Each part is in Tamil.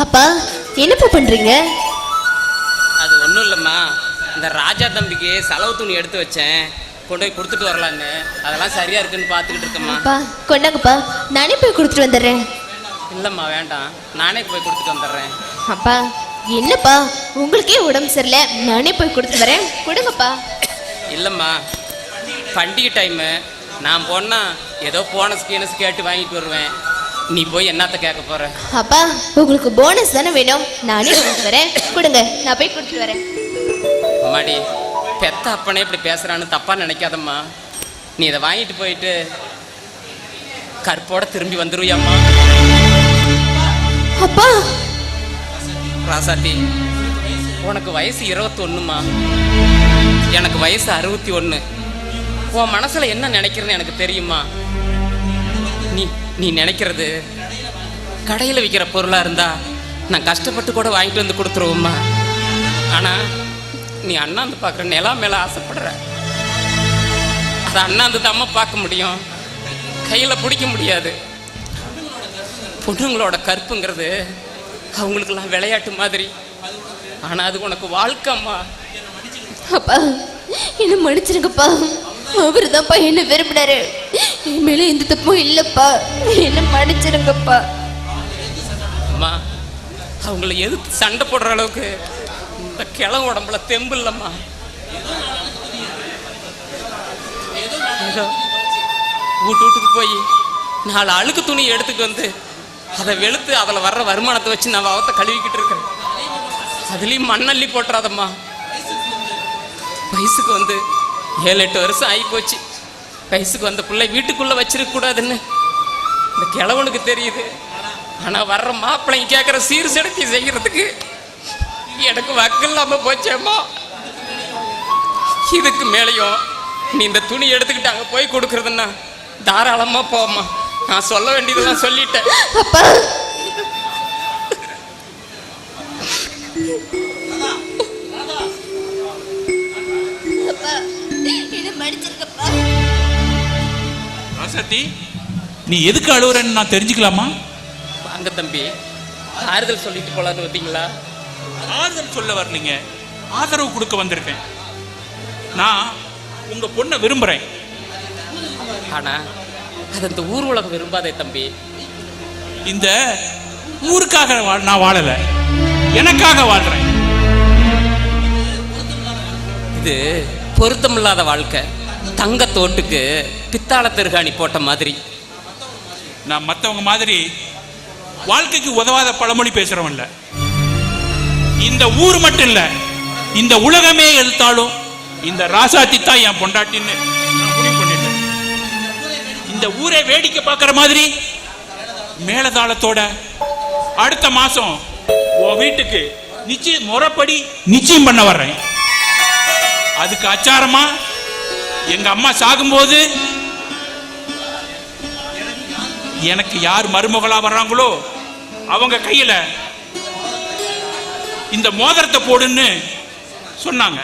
அப்பா என்னப்பா பண்றீங்க? அது ஒன்றும் இல்லைம்மா, இந்த ராஜா தம்பிக்கு செலவு துணி எடுத்து வச்சேன், கொண்டு போய் கொடுத்துட்டு வரலான்னு. அதெல்லாம் சரியா இருக்குன்னு பார்த்துக்கிட்டு இருக்கேம்மா. அப்பா கொண்டாங்கப்பா, நானே போய் கொடுத்துட்டு வந்துடுறேன். இல்லைம்மா வேண்டாம், நானே போய் கொடுத்துட்டு வந்துடுறேன். அப்பா என்னப்பா, உங்களுக்கே உடம்பு சரியில்லை, நானே போய் கொடுத்துட்டு வரேன், கொடுங்கப்பா. இல்லைம்மா, பண்டிகை டைமு, நான் போனால் ஏதோ போனஸ் கீனஸ் கேட்டு வாங்கிட்டு வருவேன். நீ போய் என்னத்த கேட்க போற? அப்பா உங்களுக்கு போனஸ் தானே வேணும், நானே கொடுத்துட்டு வரேன், கொடுங்க, நான் போய் கொடுத்துட்டு வரேன். அம்மாடி, பெத்த அப்பனே இப்படி பேசுறான்னு தப்பா நினைக்காதம்மா. நீ இதை வாங்கிட்டு போயிட்டு கற்போட திரும்பி வந்துருவியம்மா. அப்பா ராசாத்தி, உனக்கு வயசு 21ம்மா, எனக்கு வயசு 61. உன் மனசுல என்ன நினைக்கிறேன்னு எனக்கு தெரியுமா? நீ நினைக்கிறது கடையில் விற்கிற பொருளா இருந்தா நான் கஷ்டப்பட்டு கூட வாங்கிட்டு வந்து கொடுத்துருவோம்மா. ஆனா நீ அண்ணாந்து பார்க்குற நிலா மேல ஆசைப்படுற, அதை அண்ணாந்து தாம்மா பார்க்க முடியும், கையில பிடிக்க முடியாது. பொண்ணுங்களோட கற்புங்கிறது அவங்களுக்கெல்லாம் விளையாட்டு மாதிரி, ஆனா அது உனக்கு வாழ்க்கைம்மா. அப்பா என்ன மன்னிச்சிருங்கப்பா, அவரு தான்ப்பா என்ன விரும்பினாரு, என் மேல எந்த தப்பும் இல்லப்பா, என்ன மன்னிச்சிருங்கப்பா. அம்மா, அவங்கள எதிர்த்து சண்டை போடுற அளவுக்கு இந்த கிழவு உடம்புல தெம்பு இல்லம்மா. ஏதோ வீட்டுக்கு போய் 4 அழுக்கு துணி எடுத்துட்டு வந்து அதை வெளுத்து அதில் வர்ற வருமானத்தை வச்சு நான் அவத்தை கழுவிக்கிட்டு இருக்கேன். அதுலேயும் மண்ணள்ளி போட்டுறாதம்மா. வயசுக்கு வந்து 7-8 வருஷம் ஆகி போச்சு. வயசுக்கு வந்த பிள்ளை வீட்டுக்குள்ளே வச்சிருக்க கூடாதுன்னு இந்த கிழவனுக்கு தெரியுது. ஆனால் வர்ற மாப்பிள்ளைங்க கேட்குற சீர் செடுத்தி செய்கிறதுக்கு எனக்கு வக்கு இல்லாமல் போச்சேம்மா. இதுக்கு மேலேயும் நீ இந்த துணி எடுத்துக்கிட்டு அங்கே போய் கொடுக்குறதுன்னா தாராளமாக போம்மா. நான் சொல்ல வேண்டியதெல்லாம் சொல்லிட்டேன். அப்பா ராசாத்தி, நீ எதுக்கு அழுவுறன்னு நான் தெரிஞ்சுக்கலாமா? வாங்க தம்பி, ஆறுதல் சொல்லிட்டு போலான்னு வந்தீங்களா? ஆறுதல் சொல்ல வரலீங்க, ஆதரவு கொடுக்க வந்திருக்கேன். நான் உங்க பொண்ணை விரும்புறேன். ஆனா அது இந்த ஊர் உலகம் விரும்பாதே தம்பி. இந்த ஊருக்காக நான் வாழல, எனக்காக வாழ்றேன். இது பொருத்தமில்லாத வாழ்க்கை, தங்க தோட்டுக்கு பித்தாள திருகாணி போட்ட மாதிரி. நான் மற்றவங்க மாதிரி வாழ்க்கைக்கு உதவாத பழமொழி பேசுறவன் இல்ல. இந்த ஊர் மட்டும் இல்ல, இந்த உலகமே எழுத்தாலும் இந்த ராசாத்தி தான் என் பொண்டாட்டின்னு நான் முடிவு பண்ணிட்டேன். இந்த ஊரை வேடிக்கை பார்க்குற மாதிரி மேலதாளத்தோட அடுத்த மாசம் உன் வீட்டுக்கு நிச்சயம் முறைப்படி நிச்சயம் பண்ண வர்றேன். அதுக்கு அச்சாரமா எங்க அம்மா சாகும்போது எனக்கு யார் மருமகளா வர்றாங்களோ அவங்க கையில இந்த மோதிரத்தை போடுன்னு சொன்னாங்க.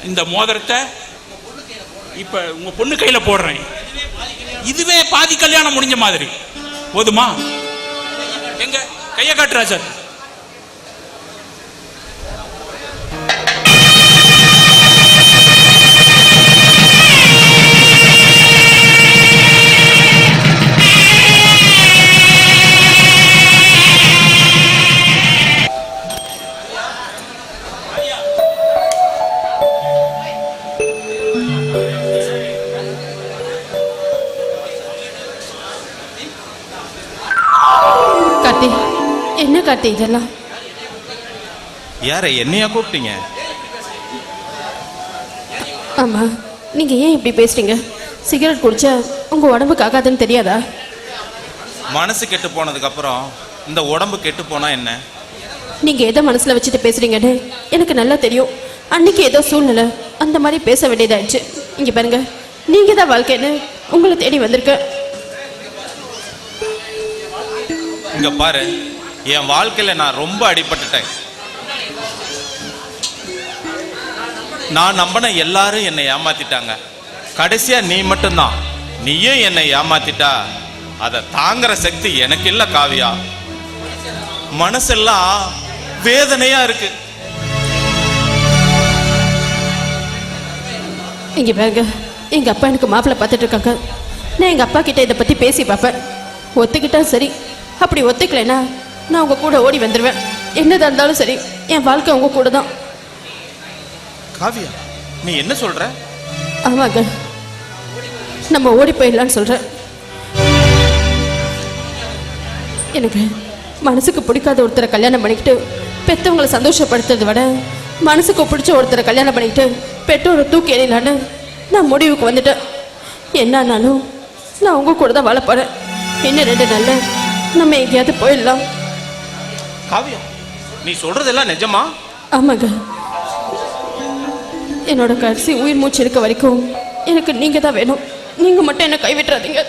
இந்த மோதிரத்தை இப்ப உங்க பொண்ணு கையில போடுறேன். இதுவே பாதி கல்யாணம் முடிஞ்ச மாதிரி. போதுமா? எங்க கைய காட்டுறா சார். என்ன கார்த்தி இதெல்லாம்? யார என்னையா கூப்பிட்டீங்க? ஆமா, நீங்க ஏன் இப்படி பேசுறீங்க? சிகரெட் குடிச்சா உங்க உடம்புக்கு ஆகாதுன்னு தெரியாதா? மனசு கெட்டு போனதுக்கு அப்புறம் இந்த உடம்பு கெட்டு போனா என்ன? நீங்க எதை மனசுல வச்சுட்டு பேசுறீங்கன்னு எனக்கு நல்லா தெரியும். அன்னைக்கு ஏதோ சூழ்நிலை அந்த மாதிரி பேச வேண்டியதாயிடுச்சு. இங்க பாருங்க, நீங்க தான் வாழ்க்கைன்னு உங்களை தேடி வந்திருக்க. இங்க பாரு, என் வாழ்க்கையில நான் ரொம்ப அடிபட்டுட்டேன். நான் நம்பின எல்லாரும் என்னை ஏமாத்திட்டாங்க. கடைசியா நீ மட்டும்தான். நீயும் என்னை ஏமாத்திட்டா அதை தாங்குற சக்தி எனக்கு இல்ல காவியா. மனசெல்லாம் வேதனையா இருக்கு. இங்க பாருங்க, எங்க அப்பா எனக்கு மாப்பிள்ளை பார்த்துட்டு இருக்காங்க. நான் எங்க அப்பா கிட்ட இதை பத்தி பேசி பார்ப்பேன். ஒத்துக்கிட்டா சரி, அப்படி ஒத்துக்கலைன்னா நான் உங்க கூட ஓடி வந்துடுவேன். என்னதான் இருந்தாலும் சரி, என் வாழ்க்கை உங்க கூட தான். காவியா, நீ என்ன சொல்ற? ஆமாங்க, நம்ம ஓடி போயிடலான்னு சொல்றேன். எனக்கு மனசுக்கு பிடிக்காத ஒருத்தரை கல்யாணம் பண்ணிக்கிட்டு பெற்றவங்களை சந்தோஷப்படுத்துறதை விட மனசுக்கு பிடிச்ச ஒருத்தரை கல்யாணம் பண்ணிக்கிட்டு பெற்றோரை தூக்கி எறியலான்னு நான் முடிவுக்கு வந்துட்டேன். என்னானாலும் நான் உங்க கூட தான் வாழ போறேன். இன்னும் 2 நாள்ல நம்ம எங்கேயாவது போயிடலாம். காவியா, நீ சொல்றதெல்லாம் நிஜமா? ஆமாங்க, என்னோட கடைசி உயிர் மூச்சு இருக்க வரைக்கும் எனக்கு நீங்க தான் வேணும். நீங்க மட்டும் என்ன கைவிட்டுறாதீங்க.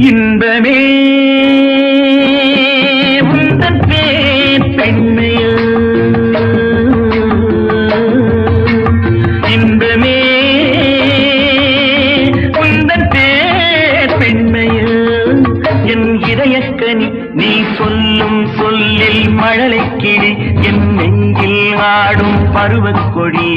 இன்பமே உந்தன் பேர் பெண்மையோ, இன்பமே உந்தன் பேர் பெண்மையோ, என் இதயக்கனி நீ சொல்லும் சொல்லில் மழலை கிளி, என் நெஞ்சில் ஆடும் பருவக்கொடி.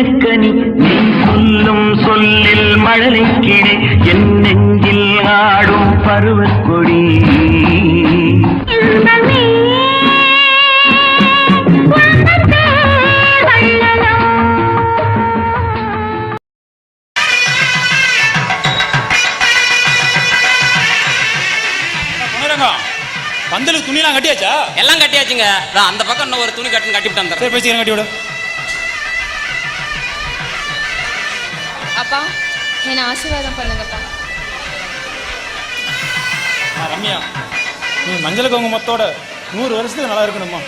இதயக்கனி நீ சொல்லும் சொல்லில் மழலை கிளி என் நெஞ்சில் ஆடும் பருவக்கொடி பந்தலுக்கு துணிலாம் கட்டியாச்சா? எல்லாம் கட்டியாச்சுங்க. அந்த பக்கம் இன்னும் ஒரு துணி கட்டுன்னு கட்டிவிட்டு வந்துடுறேன். சரி, பேசிக்கிறேன், கட்டி விடு. அப்பா என்ன ஆசீர்வாதம் பண்ணுங்கப்பா. ரம்யா, நீ மஞ்சள் குங்குமத்தோட 100 வருஷத்துக்கு நல்லா இருக்கணுமா?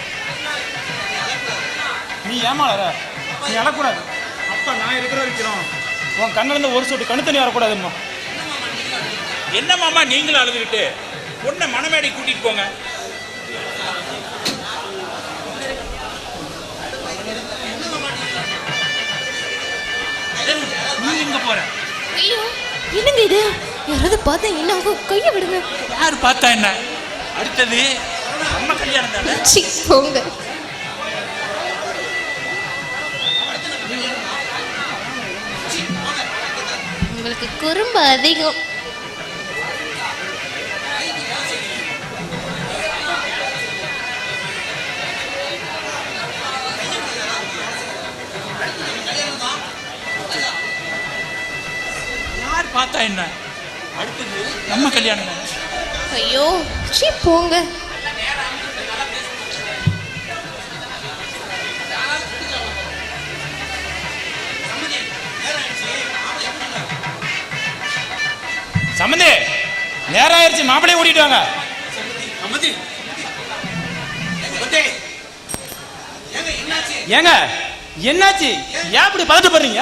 நீ ஏமாளற, நீ அழக்கூடாது. அப்பா நான் இருக்கிற வரைக்கும் உன் கண்ணில் இருந்து ஒரு சொட்டு கண்ணு தண்ணி வரக்கூடாதும்மா. என்ன மாமா நீங்களும் அழுதுகிட்டு பொண்ணை மணமேடை கூட்டிட்டு போங்க. நீ எங்க போற? ஐயோ என்னங்க இது? யாராவது பார்த்தா என்ன ஆகும்? கையை விடுங்க. யாரு பார்த்தா என்ன? அடுத்தது நம்ம கல்யாணம் தானே. சி போங்க. உங்களுக்கு குறும்பு அதிகம். யார் பார்த்தா என்ன? அடுத்தது நம்ம கல்யாணம் தானே. ஐயோ சி போங்க. சம்மந்தி நேரம் ஆயிடுச்சு, மாப்பிளைய ஓடிட்டு வாங்க. ஏங்க என்னாச்சு? ஏன் இப்படி பதட்டப்படுறீங்க?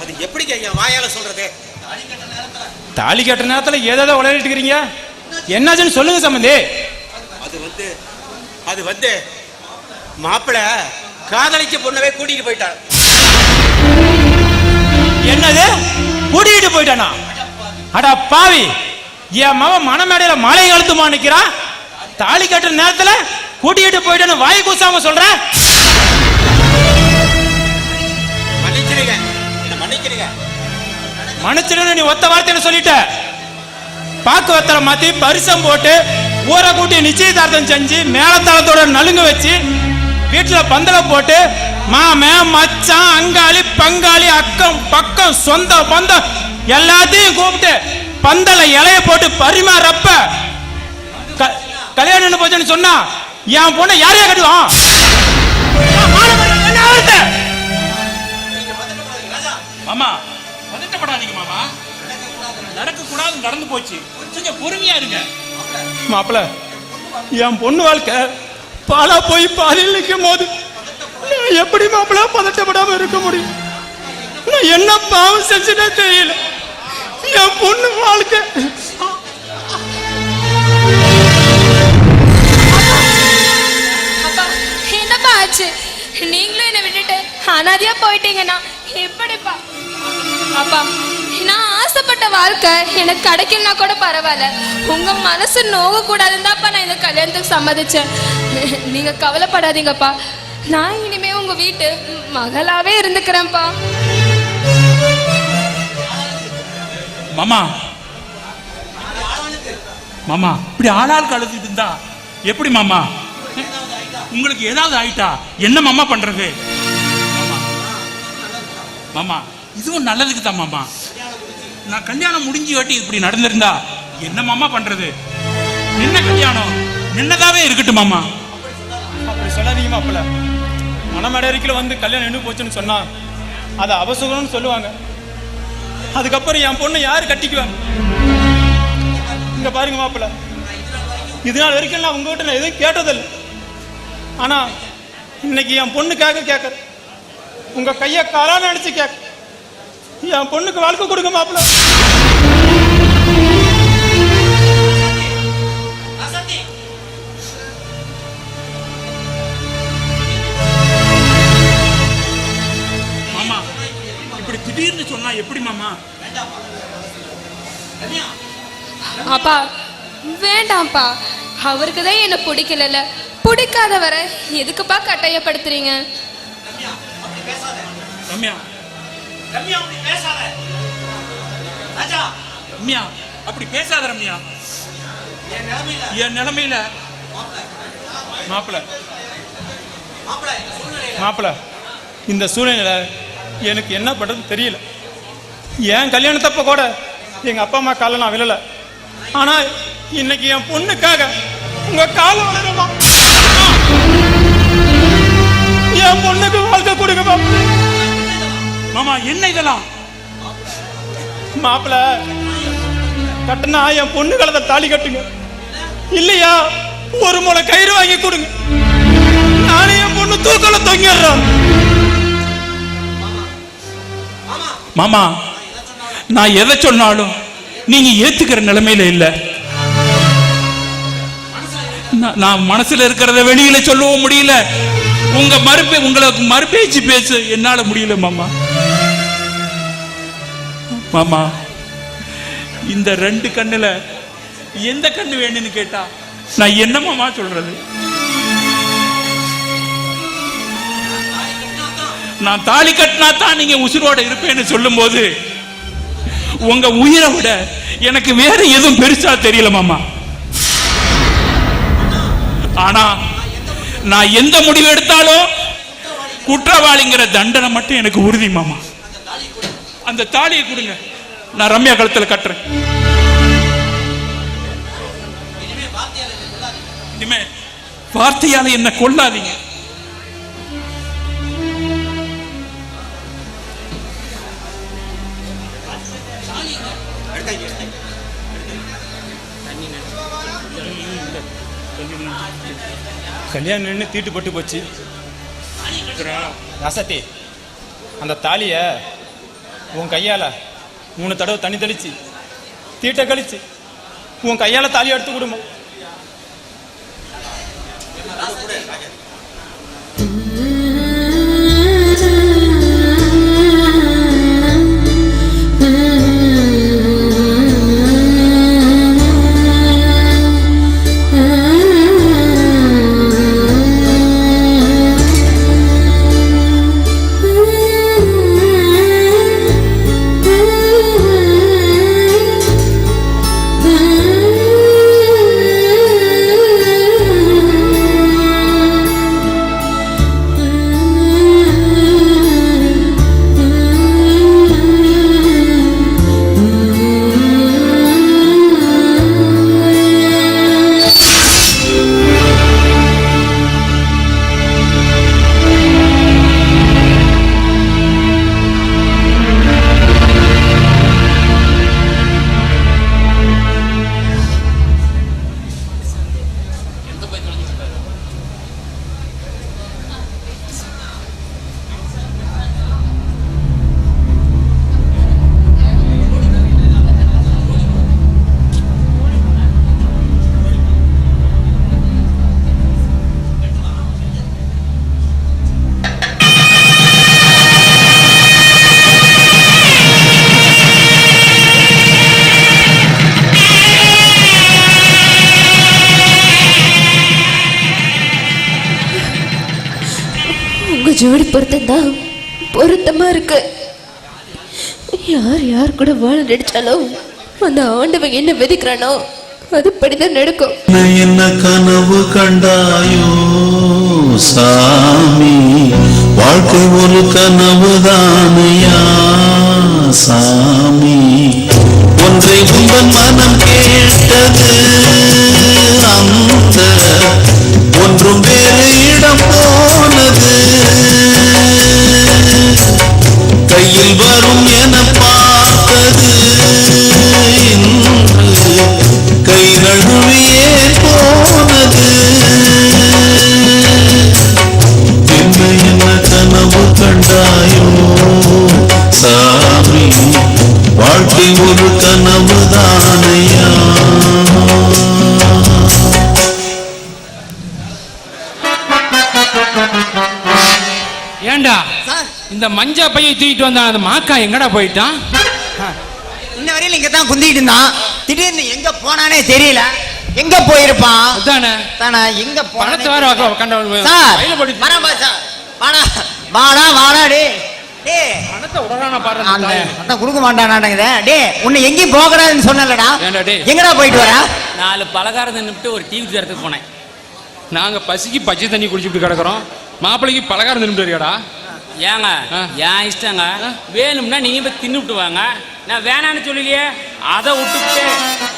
அது எப்படி என் வாயால சொல்றது? தாலி கட்டுற நேரத்துல ஏதாவது உளறிட்டு இருக்கிறீங்க. என்னாச்சுன்னு சொல்லுங்க சம்மந்தி. அது வந்து மாப்பிள்ள காதலிச்ச பொண்ணவே கூட்டிட்டு போயிட்டான். என்னது? கூட்டிட்டு போயிட்டானா? அடா பாவி, என் மகன் மணமேடையில மலை கழுத்துமா நிக்கிறான். தாலி கட்டுற நேரத்துல கூட்டிட்டு போயிட்டான்னு வாய் கூசாம சொல்ற. மன்னிச்சிருங்க, நீ ஒத்த வார்த்தைன்னு சொல்லிட்ட. பாக்கு வத்தலை மாத்தி பரிசம் போட்டு ஊரை கூட்டி நிச்சயதார்த்தம் செஞ்சு மேலத்தாளத்தோட நலுங்க வச்சு வீட்டுல பந்தல போட்டு மாமன் மச்சான் அங்காளி பங்காளி அக்கம் பக்கம் சொந்த பந்தம் எல்லாத்தையும் கூப்பிட்டு பந்தல இலைய போட்டு பரிமாறப்ப கல்யாணம் போச்சுன்னு சொன்னா என் பொண்ணை யாரையா கட்டுவான்? மாமா பதட்டப்படாதீங்க மாமா. நடக்க கூடாது, நடந்து போச்சு. கொஞ்சம் பொறுமையா இருங்க. மாப்பிள்ள, என் பொண்ணு வாழ்க்கை பாலா போய் பாதியில் நிற்கும் போது நான் எப்படி மாப்பிள்ள பதட்டப்படாம இருக்க முடியும்? நான் என்ன பாவம் செஞ்சுட்டே தெரியல. என் பொண்ணு வாழ்க்கை அப்பா என்னப்பா ஆச்சு? நீங்களும் என்னை விட்டுட்டு அனாதையா போயிட்டீங்கன்னா எப்படிப்பா? அப்பா நான் ஆசைப்பட்ட வாழ்க்கை எனக்கு கிடைக்கலனா கூட பரவாயில்ல, உங்க மனசு நோக கூடாதுன்னு தான்ப்பா நான் இந்த கல்யாணத்துக்கு சம்மதிச்சேன். நீங்க கவலைப்படாதீங்கப்பா, நான் இனிமே உங்க வீட்டு மகளாவே இருந்துக்கிறேன்ப்பா. மாமா மாமா இப்படி ஆளாள் கழுதிட்டு இருந்தா எப்படி மாமா? உங்களுக்கு ஏதாவது ஆயிட்டா என்ன மாமா பண்றது? மாமா இதுவும் நல்லதுக்கு தான் மாமா. நான் கல்யாணம் முடிஞ்சு வாட்டி இப்படி நடந்திருந்தா என்ன மாமா பண்றது? என்ன கல்யாணம் நின்னதாவே இருக்கட்டும் மாமா. அப்படி சொல்லாதீங்க மாப்பிள்ள. மணமேடைக்குள்ள வந்து கல்யாணம் நின்று போச்சுன்னு சொன்னா அதை அவசரம்னு சொல்லுவாங்க. அதுக்கப்புறம் என் பொண்ணை யாரு கட்டிக்குவாங்க? இங்க பாருங்க மாப்பிள்ள, இது நாள் வரைக்கும் நான் உங்ககிட்ட நான் எதுவும் கேட்டதில்லை. ஆனா இன்னைக்கு என் பொண்ணுக்காக கேட்க, உங்க கைய காலான்னு நினைச்சு கேட்க, என் பொண்ணுக்கு வாழ்க்கை கொடுங்க மாப்பிள்ள. மாமா இப்படி திடீர்னு சொன்னா எப்படி மாமா? அப்பா வேண்டாம்ப்பா, அவருக்கு தான் என்ன பிடிக்கல, பிடிக்காத வர எதுக்குப்பா கட்டாயப்படுத்துறீங்க? ரம்யா ரம்யா அப்படி பேசாத ராஜா. ரம்யா அப்படி பேசாத ரம்யா. என் நிலைமையில மாப்பிள்ள இந்த சூழ்நிலை எனக்கு என்ன பண்றது தெரியல. என் கல்யாணத்தப்ப கூட எங்க அப்பா அம்மா கால நான் விழல. ஆனா இன்னைக்கு என் பொண்ணுக்காக உங்க கால வளருமா? என் பொண்ணுக்கு வாழ்க்கை கொடுங்க மாமா. என்ன இதெல்லாம் மாப்பிள்ள? கட்டினா என் பொண்ணு கலத்தை தாலி கட்டுங்க, இல்லையா ஒரு முளை கயிறு வாங்கி கொடுங்க. நானே என் பொண்ணு தூக்கல தொங்கிடுறோம். மாமா, நான் எதை சொன்னாலும் நீங்க ஏத்துக்கிற நிலைமையில இல்ல. நான் மனசுல இருக்கிறத வெளியில சொல்லவும் முடியல. உங்களுக்கு மறுபேச்சு பேச என்னால முடியல மாமா. மாமா, இந்த 2 கண்ணுல எந்த கண்ணு வேணும்னு கேட்டா நான் என்ன மாமா சொல்றது? நான் தாலி கட்டினா தான் நீங்க உசுரோட இருப்பேன்னு சொல்லும் போது உங்க உயிரை விட எனக்கு வேற எதுவும் பெருசா தெரியல மாமா. ஆனா நான் எந்த முடிவு எடுத்தாலும் குற்றவாளிங்கிற தண்டனை மட்டும் எனக்கு உறுதி மாமா. அந்த தாலியை கொடுங்க, நான் ரம்யா கழுத்துல கட்டுறேன். இனிமே வார்த்தையால என்ன கொல்லாதீங்க. கல்யாணம் நின்று தீட்டுப்பட்டு போச்சு. ராசத்தி, அந்த தாலிய உன் கையால 3 தடவை தண்ணி தெளிச்சு தீட்டை கழிச்சு உன் கையால தாலி எடுத்து கொடுமா. ஜோடி பொருத்தம்தான் பொருத்தமா இருக்கு. யார் கூட வாழ நடிச்சாலும் அந்த ஆண்டவன் என்ன விதிக்கிறானோ அதுபடிதான் நடக்கும். என்ன கனவு கண்டாயோ சாமி, வாழ்க்கை ஒரு கனவுதானையா சாமி. ஒன்றை உங்கள் மனம் கேட்டது, அந்த ஒன்றும் வேறு இடம் போனது. கையில் வரும் என பார்த்தது, இன்று கை நழுவியே போனது. என்ன கனவு கண்டாயோ சாமி, வாழ்க்கை ஒரு கனவுதானையா. ஏண்டா இந்த மஞ்சா பையை தூக்கிட்டு வந்தான் அந்த மாக்கா எங்கடா போயிட்டான்? இன்ன வரையில இங்க தான் குந்திட்டு இருந்தான். திடீர்னு எங்க போனானே தெரியல. எங்க போயிருப்பான்? அதானே தானே எங்க பணத்தை வேற கண்ட சார் வரேன் சார். வாடா வாடா வாடா டே டே பணத்தை உடனே பாரு அந்த அதான் கொடுக்க மாட்டானாடங்குதே டே உன்னை எங்கேயும் போகக்கூடாதுன்னு சொன்னலடா ஏன்டா டேய்? எங்கடா போயிட்டு வர 4 பலகாரம் தின்னுட்டு ஒரு டிவி தரத்துக்கு போனேன். நாங்க பசிக்கு பச்சை தண்ணி குடிச்சுட்டு கிடக்குறோம், மாப்பிள்ளைக்கு பலகாரம் தின்னுட்டு ஏங்க ஏன் இஷ்டங்க, வேணும்னா நீங்க போய் தின்னுட்டு வாங்க, நான் வேணான்னு சொல்லலையே. அதை விட்டுட்டு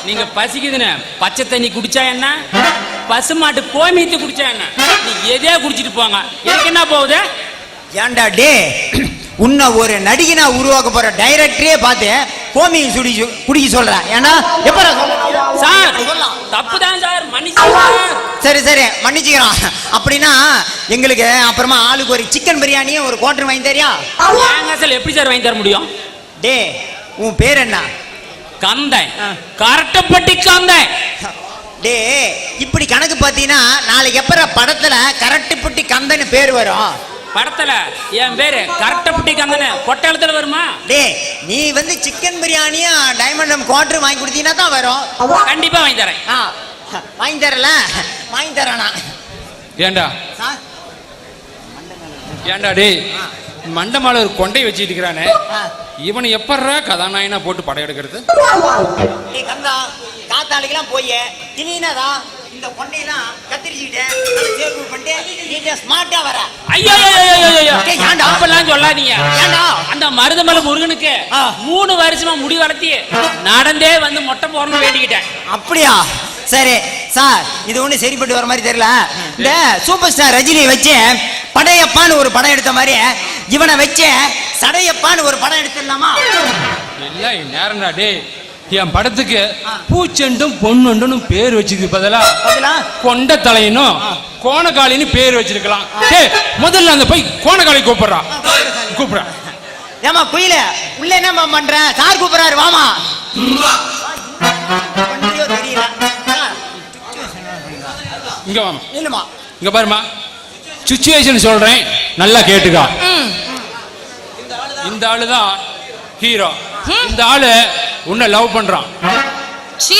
நீங்க பசிக்குதுன்னு பச்சை தண்ணி குடிச்சா என்ன, பசுமாட்டு கோமியத்தை குடிச்சா என்ன, நீ எதையா குடிச்சிட்டு போங்க, எனக்கு என்ன போகுது? ஏன்டா டே உன்னை ஒரு நடிகனா உருவாக்க போற டைரக்டரே பார்த்து கோமியம் சுடி குடிக்க சொல்றேன். ஏன்னா எப்ப சார் தப்பு தான் சார், மன்னிச்சு. சரி சரி மன்னிச்சுக்கிறோம். அப்படின்னா எங்களுக்கு அப்புறமா ஆளுக்கு ஒரு சிக்கன் பிரியாணியும் ஒரு குவார்டர் வாங்கி தரியா? ஏங்க சார் எப்படி சார் வாங்கி தர முடியும்? டே உன் பேர் என்ன? கந்தை, கரட்டப்பட்டி கந்தை. டே இப்படி கணக்கு பார்த்தீங்கன்னா நாளைக்கு எப்பற படத்துல கரட்டுப்பட்டி கந்தன்னு பேர் வரும். படத்துல என் பேரு கரட்டப்பட்டி கந்தனை கொட்டளத்துல வருமா? டே நீ வந்து சிக்கன் பிரியாணியும் டைமண்ட் குவார்டர் வாங்கி கொடுத்தீங்கன்னா தான் வரும். கண்டிப்பா வாங்கி தரேன். வாங்கி தரல வாங்கி தரேனா? ஏண்டா ஏண்டா டேய், மண்டமால ஒரு கொண்டை வச்சுட்டு இருக்கிறானே, இவனை எப்பறா கதாநாயகனா போட்டு படம் எடுக்கிறது? டே கந்தா காத்தாளிக்கெல்லாம் போய் திடீர்னாதான் இந்த கொண்டையெல்லாம் கத்திரிச்சுக்கிட்டு சேவ் பண்ணிட்டு நீ ஸ்மார்ட்டா வர. ஐயோ டேய், ஏன்டா? அப்பெல்லாம் சொல்லாதீங்க. ஏன்டா? அந்த மருதமலை முருகனுக்கு 3 வருஷமா முடி வளர்த்தி நடந்தே வந்து மொட்டை போறன்னு வேண்டிக்கிட்டேன். அப்படியா? சரி சார், இது ஒண்ணு சரிப்பட்டு வர மாதிரி தெரியல. இந்த சூப்பர் ஸ்டார் ரஜினியை வச்சு படையப்பான்னு ஒரு படம் எடுத்த மாதிரி இவனை வச்சு சடையப்பான்னு ஒரு படம் எடுத்துடலாமா? எல்லாம் நேரம்டா டேய், என் படத்துக்கு பூச்செண்டும் பொண்ணுண்டும் பேர் வச்சுக்கு பதிலா கொண்ட தலையனும் கோணக்காலின்னு பேர் வச்சிருக்கலாம். டேய் முதல்ல அந்த போய் கோணக்காலி கூப்பிடுறா கூப்பிடுறா. ஏமா குயில உள்ள என்ன பண்ற? சார் கூப்பிடுறாரு வாமா. தெரியல இங்க வாமா, இல்லமா இங்க பாருமா, சிச்சுவேஷன் சொல்றேன் நல்லா கேட்டுக்கா. இந்த ஆளுதான் ஹீரோ. இந்த ஆளு உன்னை லவ் பண்றான். சீ,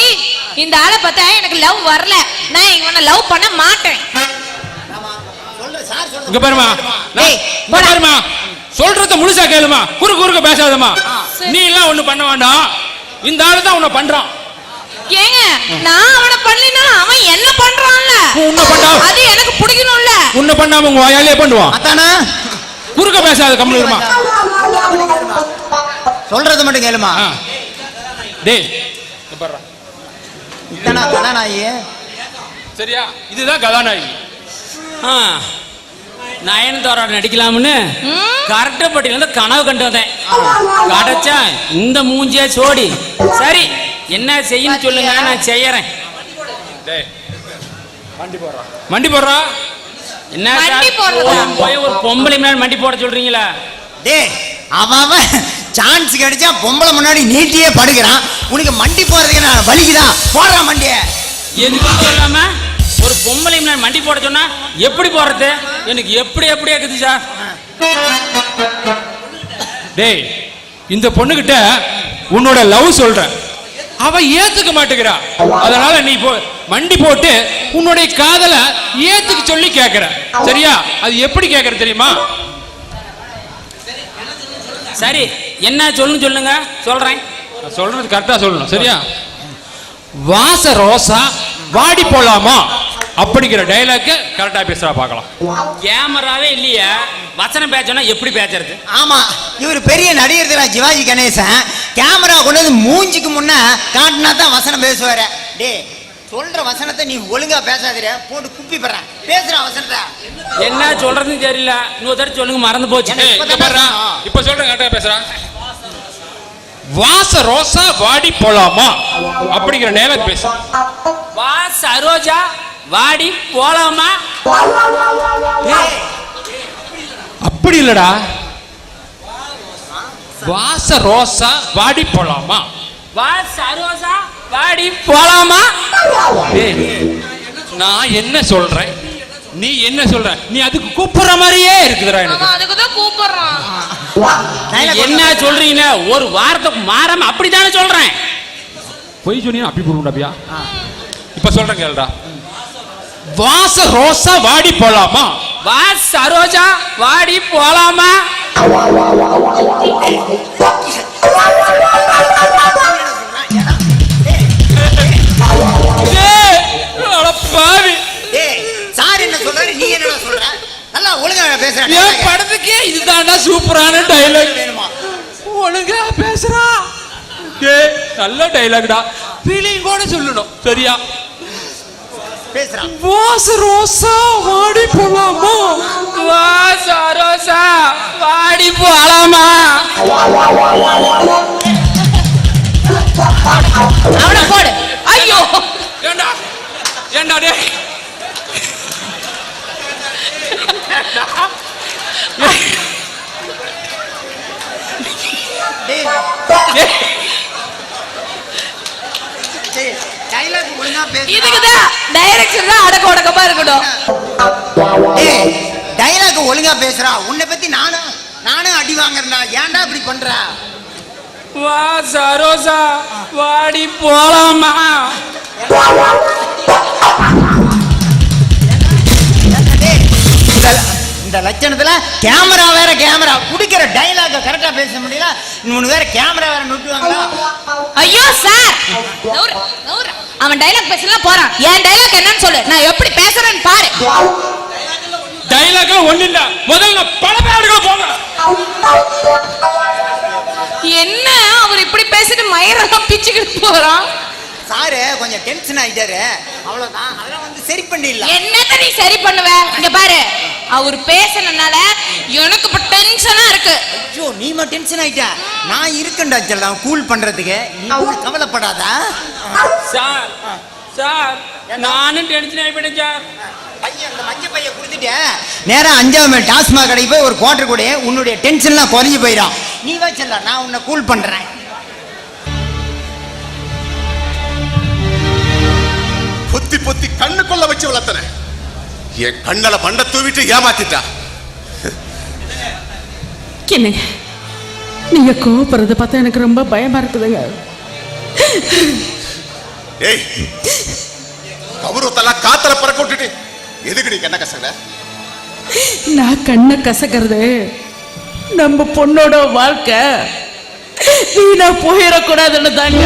இந்த ஆளை பார்த்தா எனக்கு லவ் வரல, நான் இவனை லவ் பண்ண மாட்டேன். இங்க பாருமா, டேய், இங்க பாருமா, சொல்றத முழுசா கேளுமா, குறுக்க பேசாதமா. நீ எல்லாம் ஒண்ணு பண்ண வேண்டாம், இந்த ஆளு தான் உன்னை பண்றான். ஏங்க நான் அவனை பண்ணலினா அவன் என்ன பண்றான்ல, உன்னை பண்ணா அது எனக்கு பிடிக்கணும்ல. உன்னை பண்ணாம உங்க வாயாலே பண்ணுவான். அதானே குறுக்க பேசாத கம்முனுமா. சொல்றது மட்டும் கேளுமா. டேய் இங்க பாருடா, இதானா கதாநாயகி? சரியா? இதுதான் கதாநாயகி. நயன்தாரா நடிக்கலாம்னு கரட்டப்பட்டியில இருந்து கனவு கண்டு வந்தேன். கிடைச்சா இந்த மூஞ்சியா சோடி. சரி என்ன செய்யணும் சொல்லுங்க, நான் செய்யறேன். மண்டி போடுறா. என்ன மண்டி போடுறதா? போய் ஒரு பொம்பளை முன்னாடி மண்டி போட சொல்றீங்களா? டேய் அவன் சான்ஸ் கிடைச்சா பொம்பளை முன்னாடி நீட்டியே படுக்கிறான், உனக்கு மண்டி போறதுக்கு நான் வலிக்குதா? போடுற மண்டிய எதுக்கு சொல்லாம ஒரு பொம்பளை முன்னாடி மண்டி போட சொன்னா எப்படி போறது? எனக்கு எப்படி இருக்குது சார். டேய் இந்த பொண்ணுகிட்ட உன்னோட லவ் சொல்றேன், அவ ஏத்துக்க மாட்டேங்கிறா. அதனால நீ மண்டி போட்டு உன்னுடைய காதலை ஏத்துக்க சொல்லி கேக்குற. சரியா? அது எப்படி கேக்குற தெரியுமா? சரி என்ன சொல்லுங்க, சொல்றேன். சொல்றது கரெக்டா சொல்லணும். சரியா? வாச ரோசா வாடி போலாமா அப்படிங்கிற டைலாக் கரெக்டா பேசுறா பார்க்கலாம். கேமராவே இல்லையா, வசனம் பேசனா எப்படி பேசுறது? ஆமா, இவர் பெரிய நடிகர் சிவாஜி கணேசன். கேமரா கொண்டு வந்து மூஞ்சிக்கு முன்ன காட்டினா தான் வசனம் பேசுவாரு. டேய் சொல்ற வசனத்தை நீ ஒழுங்கா பேசாதீர, போட்டு குப்பி பண்றேன். பேசுற வசனத்தை என்ன சொல்றதுன்னு தெரியல, இன்னொரு தடவை சொல்லுங்க, மறந்து போச்சு. இப்ப சொல்றேன் கரெக்டா பேசுறா. வாச ரோசா வாடி போலாமா அப்படிங்கிற டைலாக் பேசு. வா சரோஜா வாடி போலாமா. அப்படி இல்லடா, வாச ரோசா வாடி போலாமா. வா சரோஜா வாடி போலாமா. நான் என்ன சொல்றேன், நீ என்ன சொல்ற? நீ அதுக்கு கூப்பிடுற மாதிரியே இருக்குதுடா எனக்கு. அதுக்கு தான் கூப்பிடுறான். என்ன சொல்றீங்க? ஒரு வாரத்துக்கு மாறாம அப்படித்தானே சொல்றேன். பொய் சொன்னீங்க அப்படி போடுங்கடா. இப்ப சொல்றேன் கேளுடா. வாச ரோசா வாடி போலாமா வா சரோஜா வாடி போலாமா? பாவி சார் என்ன சொல்றாரு, நீ என்னடா சொல்ற? நல்லா ஒழுங்கா பேசுற. என் படத்துக்கே இதுதான்டா சூப்பரான டைலாக். ஒழுங்கா பேசுறா. நல்ல டைலாக்டா. ஃபீலிங் கூட சொல்லணும். சரியா பேசுறான். வாச ரோசா வாடி போலாமா? வாச ரோசா வாடி போலாமா? அவனை போடு. ஐயோ ஏண்டா ஏண்டா டே டைலாக் ஒழுங்கா பேசு. இதுக்குதான் டைரக்ஷன் தான் அடக்க ஒடக்கமா இருக்கணும். டைலாக் ஒழுங்கா பேசுறா. உன்னை பத்தி நானும் அடி வாங்குறேன்டா. ஏன்டா இப்படி பண்ற? வா சரோசா வாடி போலாமா? இந்த லட்சணத்துல கேமரா வேற, கேமரா குடிக்கிற டைலாக கரெக்டா பேச முடியல. இன்னொன்னு வேற கேமரா வேற நொட்டுவாங்களா? ஐயோ சார், அவன் டைலாக் பேசலாம் போறான். என் டைலாக் என்னன்னு சொல்லு, நான் எப்படி பேசுறேன்னு பாரு. டைலாக் ஒண்ணு இல்ல, முதல்ல படம் எடுக்க போங்க. என்ன அவர் இப்படி பேசிட்டு மயிரெல்லாம் பிச்சுக்கிட்டு போறான்? சாரு கொஞ்சம் டென்ஷன் ஆயிட்டாரு, அவ்வளவுதான். அதெல்லாம் வந்து சரி பண்ணிடலாம். என்னத்த நீ சரி பண்ணுவ? இங்க பாரு, அவர் பேசணும்னால எனக்கு இப்ப டென்ஷனா இருக்கு. ஐயோ நீ டென்ஷன் ஆயிட்ட, நான் இருக்கேன்டா செல்லம் கூல் பண்றதுக்கு. நீ கவலைப்படாதா? சார் சார் நானும் டென்ஷன் ஆயிட்டேன் சார். பையன் அந்த மஞ்சள் பைய கொடுத்துட்டேன். நேரா 5ஆம் மைல் டாஸ்மாக் கடைக்கு போய் ஒரு குவார்டர் கூட உன்னுடைய டென்ஷன்லாம் குறைஞ்சு போயிடும். நீ வா செல்லம், நான் உன்னை கூல் பண்றேன். பொத்தி பொத்தி கண்ணுக்குள்ள வச்சு வளர்த்தன என் கண்ணல மண்ட தூவிட்டு ஏமாத்திட்டா. என்னங்க நீங்க கோபப்படுறத பார்த்தா எனக்கு ரொம்ப பயமா இருக்குதுங்க. ஏய் கௌரவத்தெல்லாம் காத்தல பறக்க விட்டுட்டு எதுக்குடி கண்ண கசங்க? நான் கண்ணை கசக்கிறது நம்ம பொண்ணோட வாழ்க்கை வீணா போயிடக்கூடாதுன்னு தாங்க.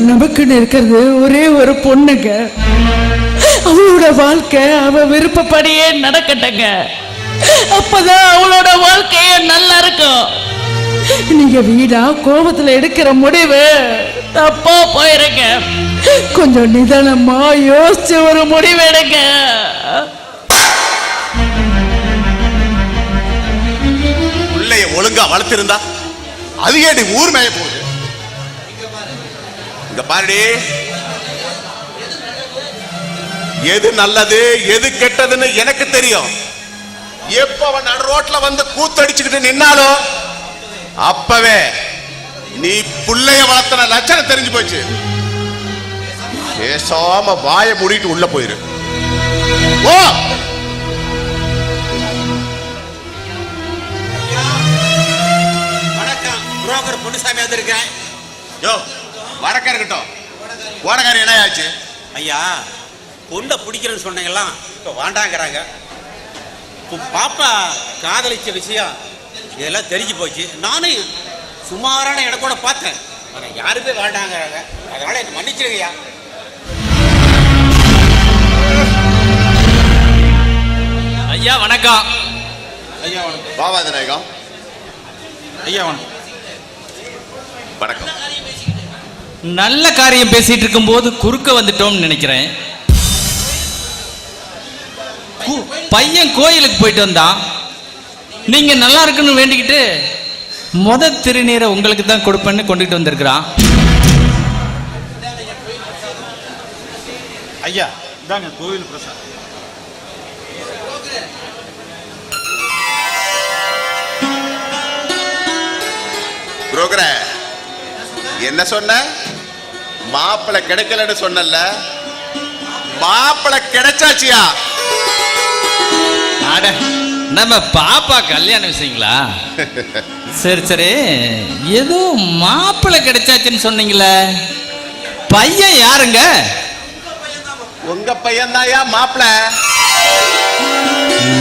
நமக்குன்னு இருக்கிறது ஒரே ஒரு பொண்ணுங்க. அவளோட வாழ்க்கை அவ விருப்பப்படியே நடக்கட்டங்க. அப்பதான் அவளோட வாழ்க்கையே நல்லா இருக்கும். நீங்க வீணா கோபத்துல எடுக்கிற முடிவு தப்பா போயிருங்க. கொஞ்சம் நிதானமா யோசிச்சு ஒரு முடிவு எடுங்க. பிள்ளைய ஒழுங்கா வளர்த்திருந்தா அது ஏடி ஊர் மேய போகுது. இங்க பாருடி, எது நல்லது எது கெட்டதுன்னு எனக்கு தெரியும். எப்ப அவன் நடு ரோட்ல வந்து கூத்தடிச்சுக்கிட்டு நின்னாலும் அப்பவே நீ புள்ளைய வளர்த்தன லட்சணம் தெரிஞ்சு போச்சு. பேசாம வாயை மூடிட்டு உள்ள போயிரு. ஓ வணக்கம், புரோக்கர் பொன்னுசாமி வந்திருக்கேன். யோ வடக்க இருக்கட்டும், ஓடக்காரி என்ன ஆச்சு? ஐயா பொண்ணை பிடிக்கிறேன்னு சொன்னீங்களாம், இப்போ வாண்டாங்கிறாங்க. இப்போ பாப்பா காதலிச்ச விஷயம் இதெல்லாம் தெரிஞ்சு போச்சு. நானும் சுமாரான இடம் கூட பார்த்தேன், ஆனால் யாருமே வேண்டாங்கிறாங்க. அதனால என்ன மன்னிச்சிருங்கய்யா. ஐயா வணக்கம். ஐயா வணக்கம். பாவாத நாயகம். ஐயா வணக்கம். வணக்கம். நல்ல காரியம் பேசிட்டு இருக்கும் போது குறுக்க வந்துட்டோம்னு நினைக்கிறேன். பையன் கோயிலுக்கு போயிட்டு வந்தான். நீங்க நல்லா இருக்குன்னு வேண்டிக்கிட்டு திருநீரை உங்களுக்கு தான் கொடுப்பேன்னு கொண்டுட்டு வந்திருக்கிறான். ஐயா இதாங்க கோவில் பிரசாத். புரோக்கர என்ன சொன்ன? மாப்பிளை கிடைக்கலன்னு சொன்னல, மாப்பிளை கிடைச்சாச்சியா? அட நம்ம பாப்பா கல்யாண விஷயங்களா? சரி சரி, ஏதோ மாப்பிள்ளை கிடைச்சாச்சுன்னு சொன்னீங்களே, பையன் யாருங்க? உங்க பையன் தாயா மாப்பிளை.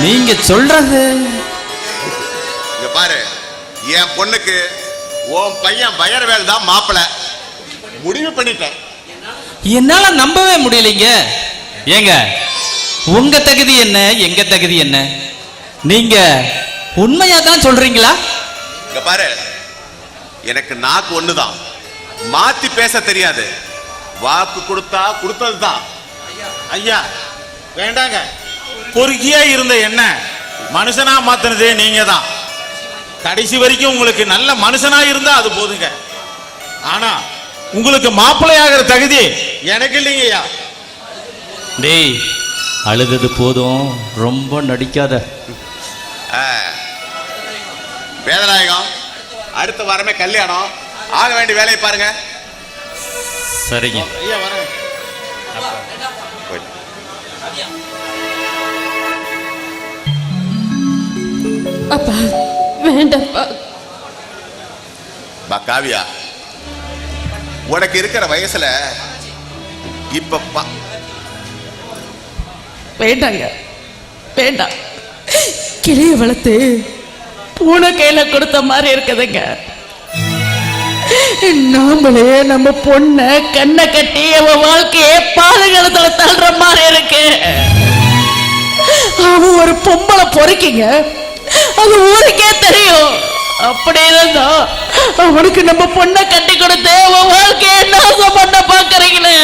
நீங்க சொல்றது இங்க பாரு, என் பொண்ணுக்கு உன் பையன் வயர்வேல் தான் மாப்பிளை முடிவு பண்ணிட்டேன். என்னால நம்பவே முடியலைங்க. ஏங்க, உங்க தகுதி என்ன, எங்க தகுதி என்ன? நீங்க உண்மையா தான் சொல்றீங்களா? இங்க பாரு, எனக்கு நாக்கு ஒண்ணுதான், மாத்தி பேச தெரியாது. வாக்கு கொடுத்தா கொடுத்ததுதான். ஐயா வேண்டாங்க. பொறுக்கியா இருந்த என்ன மனுஷனா மாத்தினதே நீங்க தான். கடைசி வரைக்கும் உங்களுக்கு நல்ல மனுஷனா இருந்தா அது போதுங்க. ஆனா உங்களுக்கு மாப்பிள்ளையாகிற தகுதி எனக்கு இல்லைங்கய்யா. டேய், அழுதது போதும், ரொம்ப நடிக்காத. வேதநாயகம், அடுத்த வாரமே கல்யாணம், ஆக வேண்டிய வேலையை பாருங்க. சரிங்க. ஐயா வரேன். அப்பா வேண்டாப்பா. பா காவியா, உனக்கு இருக்கிற வயசுல இப்ப வேண்டாங்க, வேண்டாம். கிளிய வளர்த்து பூனை கையில கொடுத்த மாதிரி இருக்குதுங்க. நாமளே நம்ம பொண்ண கண்ணை கட்டி அவன் வாழ்க்கைய பாதுகாலத்துல தள்ளுற மாதிரி இருக்கு. அவன் ஒரு பொம்பளை பொறுக்கிங்க, அது ஊருக்கே தெரியும். அப்படி இருந்தா அவனுக்கு நம்ம பொண்ணை கட்டி கொடுத்து அவன் வாழ்க்கைய நாசம் பண்ண பாக்குறீங்களே.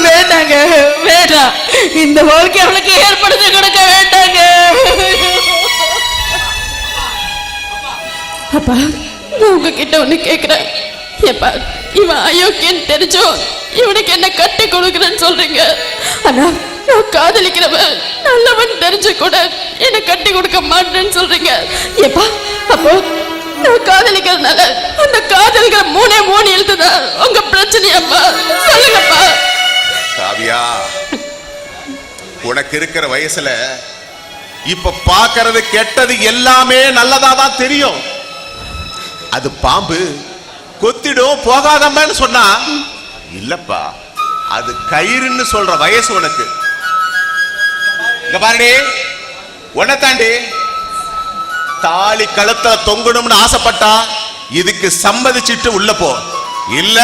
வேண்டாங்க, வேண்டாம். இந்த வாழ்க்கை அவனுக்கு ஏற்படுத்தி கொடுக்க வேண்டாங்க. அப்பா, நான் உங்ககிட்ட ஒண்ணு கேக்குறேன். ஏப்பா, இவன் அயோக்கியன்னு தெரிஞ்சோம் இவனுக்கு என்ன கட்டி கொடுக்குறேன்னு சொல்றீங்க. ஆனா நான் காதலிக்கிறவன் நல்லவன் தெரிஞ்சு கூட என்ன கட்டி கொடுக்க மாட்டேன்னு சொல்றீங்க. ஏப்பா, அப்போ நான் காதலிக்கிறதுனால அந்த காதலிக்கிற மூணு எழுத்துதான் உங்க பிரச்சனையாப்பா? சொல்லுங்கப்பா. காவியா, உனக்கு இருக்கிற வயசுல இப்ப பாக்குறது கெட்டது எல்லாமே நல்லதா தான் தெரியும். அது பாம்பு கொத்திடும் போகாதம்மன்னு சொன்னா இல்லப்பா, அது கயிறுன்னு சொல்ற வயசு உனக்கு. இங்க பாருடி, உன்னை தாண்டி தாலி கழுத்துல தொங்கணும்னு ஆசைப்பட்டா இதுக்கு சம்மதிச்சிட்டு உள்ள போ. இல்ல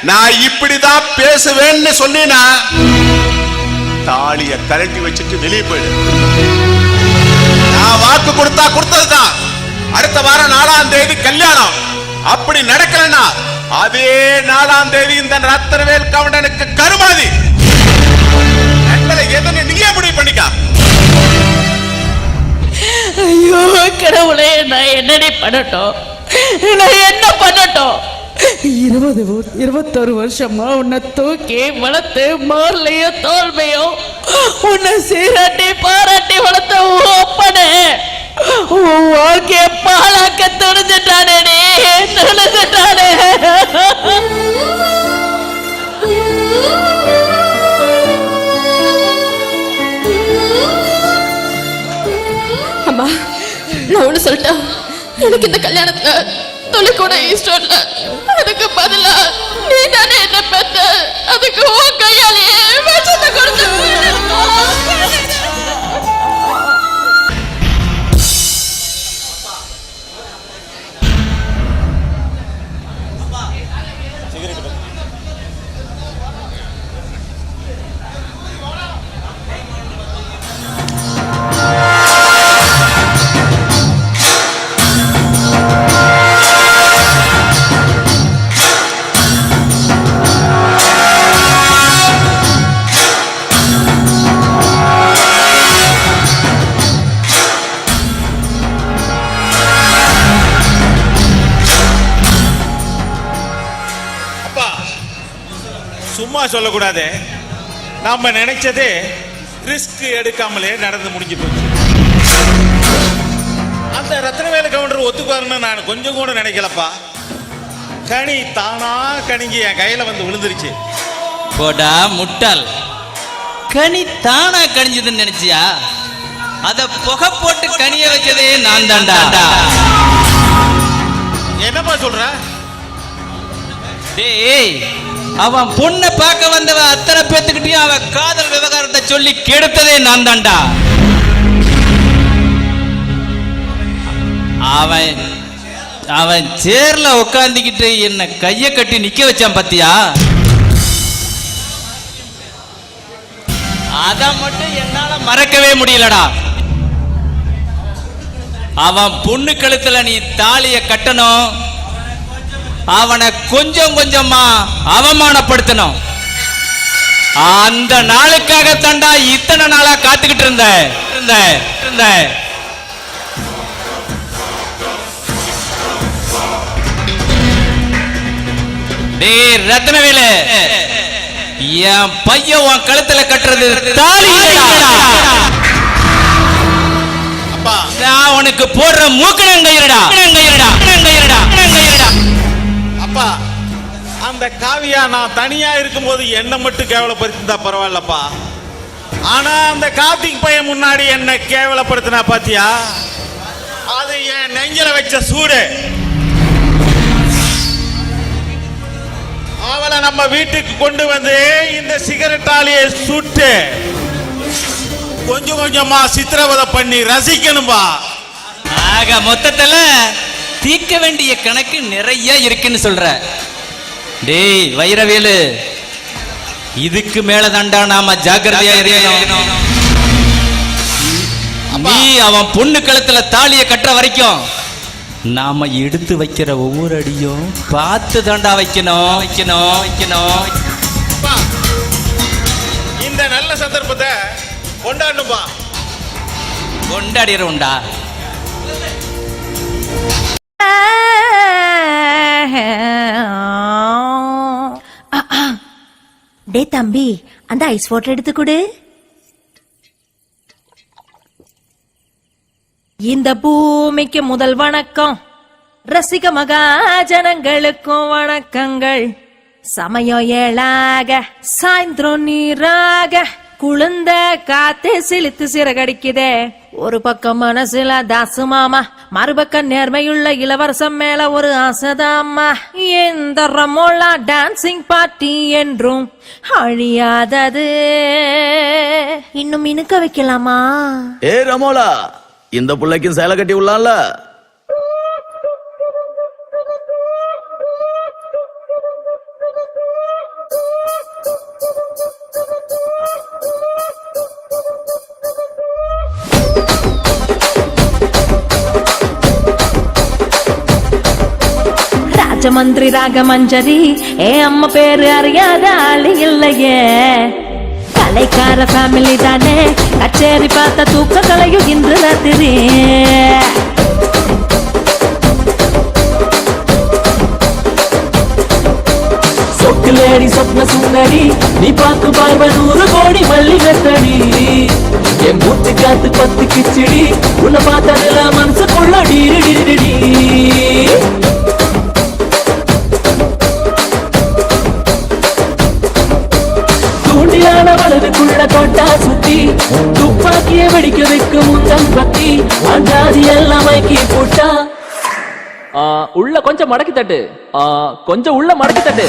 நான் இப்படிதான் பேசுவேன்னு சொன்னீனா தாலிய கழட்டி வச்சுட்டு வெளியே போயிடு. நான் வாக்கு கொடுத்தா கொடுத்ததுதான். அடுத்த வாரம் 4ஆம் தேதி கல்யாணம். அப்படி நடக்கலன்னா அதே 4ஆம் தேதி இந்த ரத்னவேல் கவுண்டனுக்கு கருமாதி. எதனை நீயே முடிவு பண்ணிக்க. ஐயோ கடவுளே, நான் என்னடி பண்ணட்டும்? நான் என்ன பண்ணட்டும்? 21 வருஷமா உன்னை தூக்கி வளர்த்து மார்லையோ தோல்மையோ உன்னை சீராட்டி பாராட்டி வளர்த்த அப்பனே உன் வாழ்க்கைய பாழாக்க துணிஞ்சிட்டானே, துணிஞ்சிட்டானே. அம்மா, நான் ஒண்ணு சொல்லிட்டேன். எனக்கு இந்த கல்யாணத்துல துளி கூட இஷ்டம் இல்ல. அதுக்கு பதிலா நீ தானே என்ன பெத்த, அதுக்கு உன் கையாலேயே விஷத்தை கொடுத்து சும்மா சொல்லக்கூடாது. நாம நினைச்சதே ரிஸ்க் எடுக்காமலே நடந்து முடிஞ்சு போச்சு. அந்த ரத்னவேலு கவுண்டர் ஒத்துக்குவாருன்னு நான் கொஞ்சம் கூட நினைக்கலப்பா. கனி தானா கனிங்கி என் கையில வந்து விழுந்துருச்சு. போடா முட்டாள், கனி தானா கனிஞ்சதுன்னு நினைச்சியா? அத புகை போட்டு கனிய வச்சதே நான் தான்டா. என்னப்பா சொல்ற? டேய், அவன் பொண்ணை பார்க்க வந்தவ அத்தனை பேத்துக்கிட்டையும் அவ காதல் விவகாரத்தை சொல்லி கெடுத்ததே நான் தான்டா. அவன் சேர்ல உட்கார்ந்துக்கிட்டு என்ன கைய கட்டி நிக்க வச்சான் பத்தியா? அத மட்டும் என்னால மறக்கவே முடியலடா. அவன் பொண்ணு கழுத்துல நீ தாலிய கட்டணும், அவனை கொஞ்சம் கொஞ்சமா அவமானப்படுத்தணும். அந்த நாளுக்காக தாண்டா இத்தனை நாளா காத்துக்கிட்டு இருந்தேன். டேய் ரத்னவேலு, என் பையன் உன் கழுத்துல கட்டுறது தாலி இல்லடா. அப்பா, நான் உனக்கு போடுற மூக்கணங்கயிறுடா. அப்பா, அந்த காவியா நான் தனியா இருக்கும்போது என்ன மட்டும் கேவலப்படுத்திருந்தா பரவாயில்லப்பா. ஆனா அந்த கார்த்திக் பையன் முன்னாடி என்ன கேவலப்படுத்தினா பாத்தியா? அது என் நெஞ்சில வச்ச சூடு. அவளை நம்ம வீட்டுக்கு கொண்டு வந்து இந்த சிகரெட் ஆலையை சுட்டு கொஞ்சம் கொஞ்சமா சித்திரவதை பண்ணி ரசிக்கணும்பா. ஆக மொத்தத்துல தீர்க்க வேண்டிய கணக்கு நிறைய இருக்குன்னு சொல்ற. டேய் வைரவேலு, இதுக்கு மேல தாண்டா நாம ஜாக்கிரதையா இருக்கணும். நீ அவன் பொண்ணு கழுத்துல தாலிய கட்டுற வரைக்கும் நாம எடுத்து வைக்கிற ஒவ்வொரு அடியும் பார்த்து தாண்டா வைக்கணும். இந்த நல்ல சந்தர்ப்பத்தை கொண்டாடணும்பா. கொண்டாடிடும்டா. டே தம்பி, அந்த ஐஸ் வாட்டர் எடுத்து கொடு. இந்த பூமிக்கு முதல் வணக்கம், ரசிக மகாஜனங்களுக்கும் வணக்கங்கள். சமயம் ஏழாக சாயந்திரம் நீராக குளிர்ந்த காத்தே சிலித்து சிறகடிக்குதே. ஒரு பக்கம் மனசுல தாசு மாமா, மறுபக்கம் நேர்மையுள்ள இளவரசம் மேல ஒரு ஆசைதாம்மா. எந்த ரமோலா டான்சிங் பார்ட்டி என்றும் அழியாதது. இன்னும் இனுக்க வைக்கலாமா? ஏ ரமோலா, இந்த பிள்ளைக்கும் சேலை கட்டி உள்ளான்ல. ராஜமந்திரி ராகமஞ்சரி, ஏ அம்மா பேரு அறியாத ஆளு இல்லையே. கலைக்கார ஃபேமிலி தானே, கச்சேரி பார்த்த தூக்க கலையும் இன்று ராத்திரி. சொக்குலேடி சொப்ன சுந்தரி, நீ பார்த்து பார்வை 100 கோடி மல்லி கத்தடி. என் மூச்சு காத்து 10 கிச்சடி, உன்னை பார்த்ததுல மனசுக்குள்ள டிடி. தூண்டிலான வலதுக்குள்ள கொட்டா சுத்தி, துப்பாக்கிய வெடிக்க வைக்கும் முந்தம் பத்தி, அஞ்சாதி எல்லாம் மைக்கி போட்டா. உள்ள கொஞ்சம் மடக்கி தட்டு, கொஞ்சம் உள்ள மடக்கி தட்டு.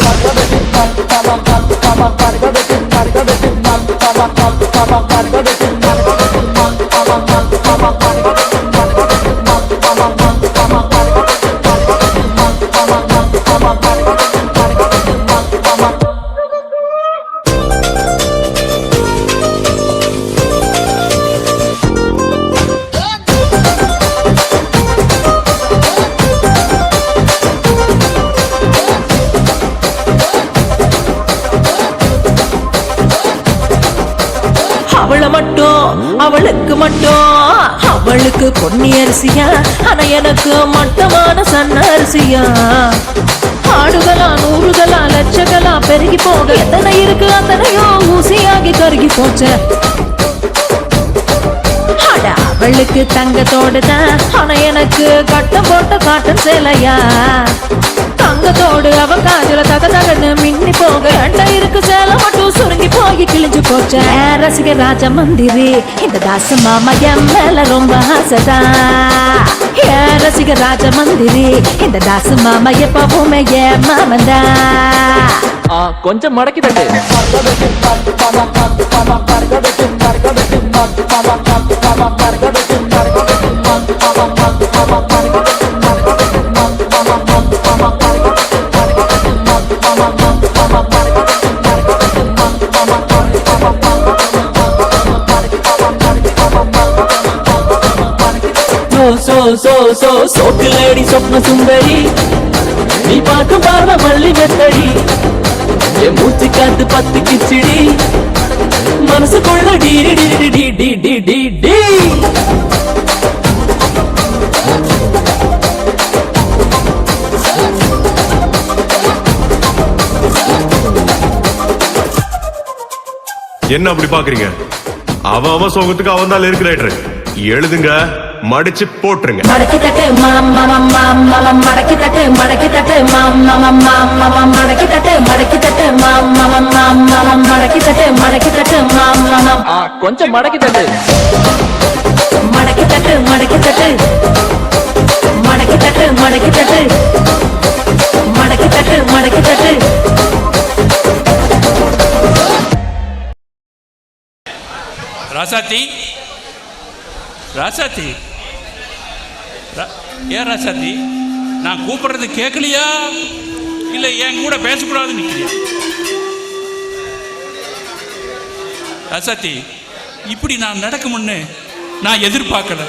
அவளை மட்டும், அவளுக்கு மட்டும், அவளுக்கு பொன்னி அரிசியா, ஆனா எனக்கு மட்டமான சன்ன அரிசியா. ஆடுகளா 100 லட்சங்களா பெருகி போக, எத்தனை இருக்கு அத்தனையோ ஊசியாகி கருகி போச்ச. அவளுக்கு தங்கத்தோடுதான், ஆனா எனக்கு கட்டம் போட்ட காட்டன் சேலையா. தங்கத்தோடு அவ காஜல தகன்னு மின்னி போக, அண்ட இருக்கு சேலை மட்டும் சுருங்கி போய் கிழிஞ்சு போச்ச. ரசிக ராஜ மந்திரி, இந்த தாச மாமா என் மேல ரொம்ப ஆசைதான். ரசிக இங்க ராஜ மந்திரி இந்த தாசு மாமா எப்பவுமே ஏன் மாமந்தா கொஞ்சம் மடக்கி தட்டு சோக்கிலேடி சொப்ன சுந்தரி நீ பார்க்கும் பார்வை மல்லி மெத்தடி என் மூச்சு காத்து பத்து கிச்சிடி மனசுக்குள்ள டீரி டீரி டி டி டி டி டி என்ன அப்படி பாக்குறீங்க? அவன் சோகத்துக்கு அவன் தான் இருக்கிற எழுதுங்க, மடிச்சு போட்டுருங்க. மடக்கி தட்டு மாமா மடக்கி தட்டு மடக்கி தட்டு மாமா மடக்கி தட்டு மடக்கி தட்டு மாமா மடக்கி தட்டு மடக்கி தட்டு மாமா கொஞ்சம் மடக்கி தட்டு மடக்கி தட்டு மடக்கி தட்டு மடக்கி தட்டு மடக்கி தட்டு மடக்கி தட்டு மடக்கி தட்டு ராசாத்தி, ராசாத்தி, ஏன் ராசாத்தி, நான் கூப்பிடுறது கேட்கலையா இல்ல என் கூட பேசக்கூடாதுன்னு நிக்கிறியா? ராசாத்தி, இப்படி நான் நடக்கும்னு நான் எதிர்பார்க்கல.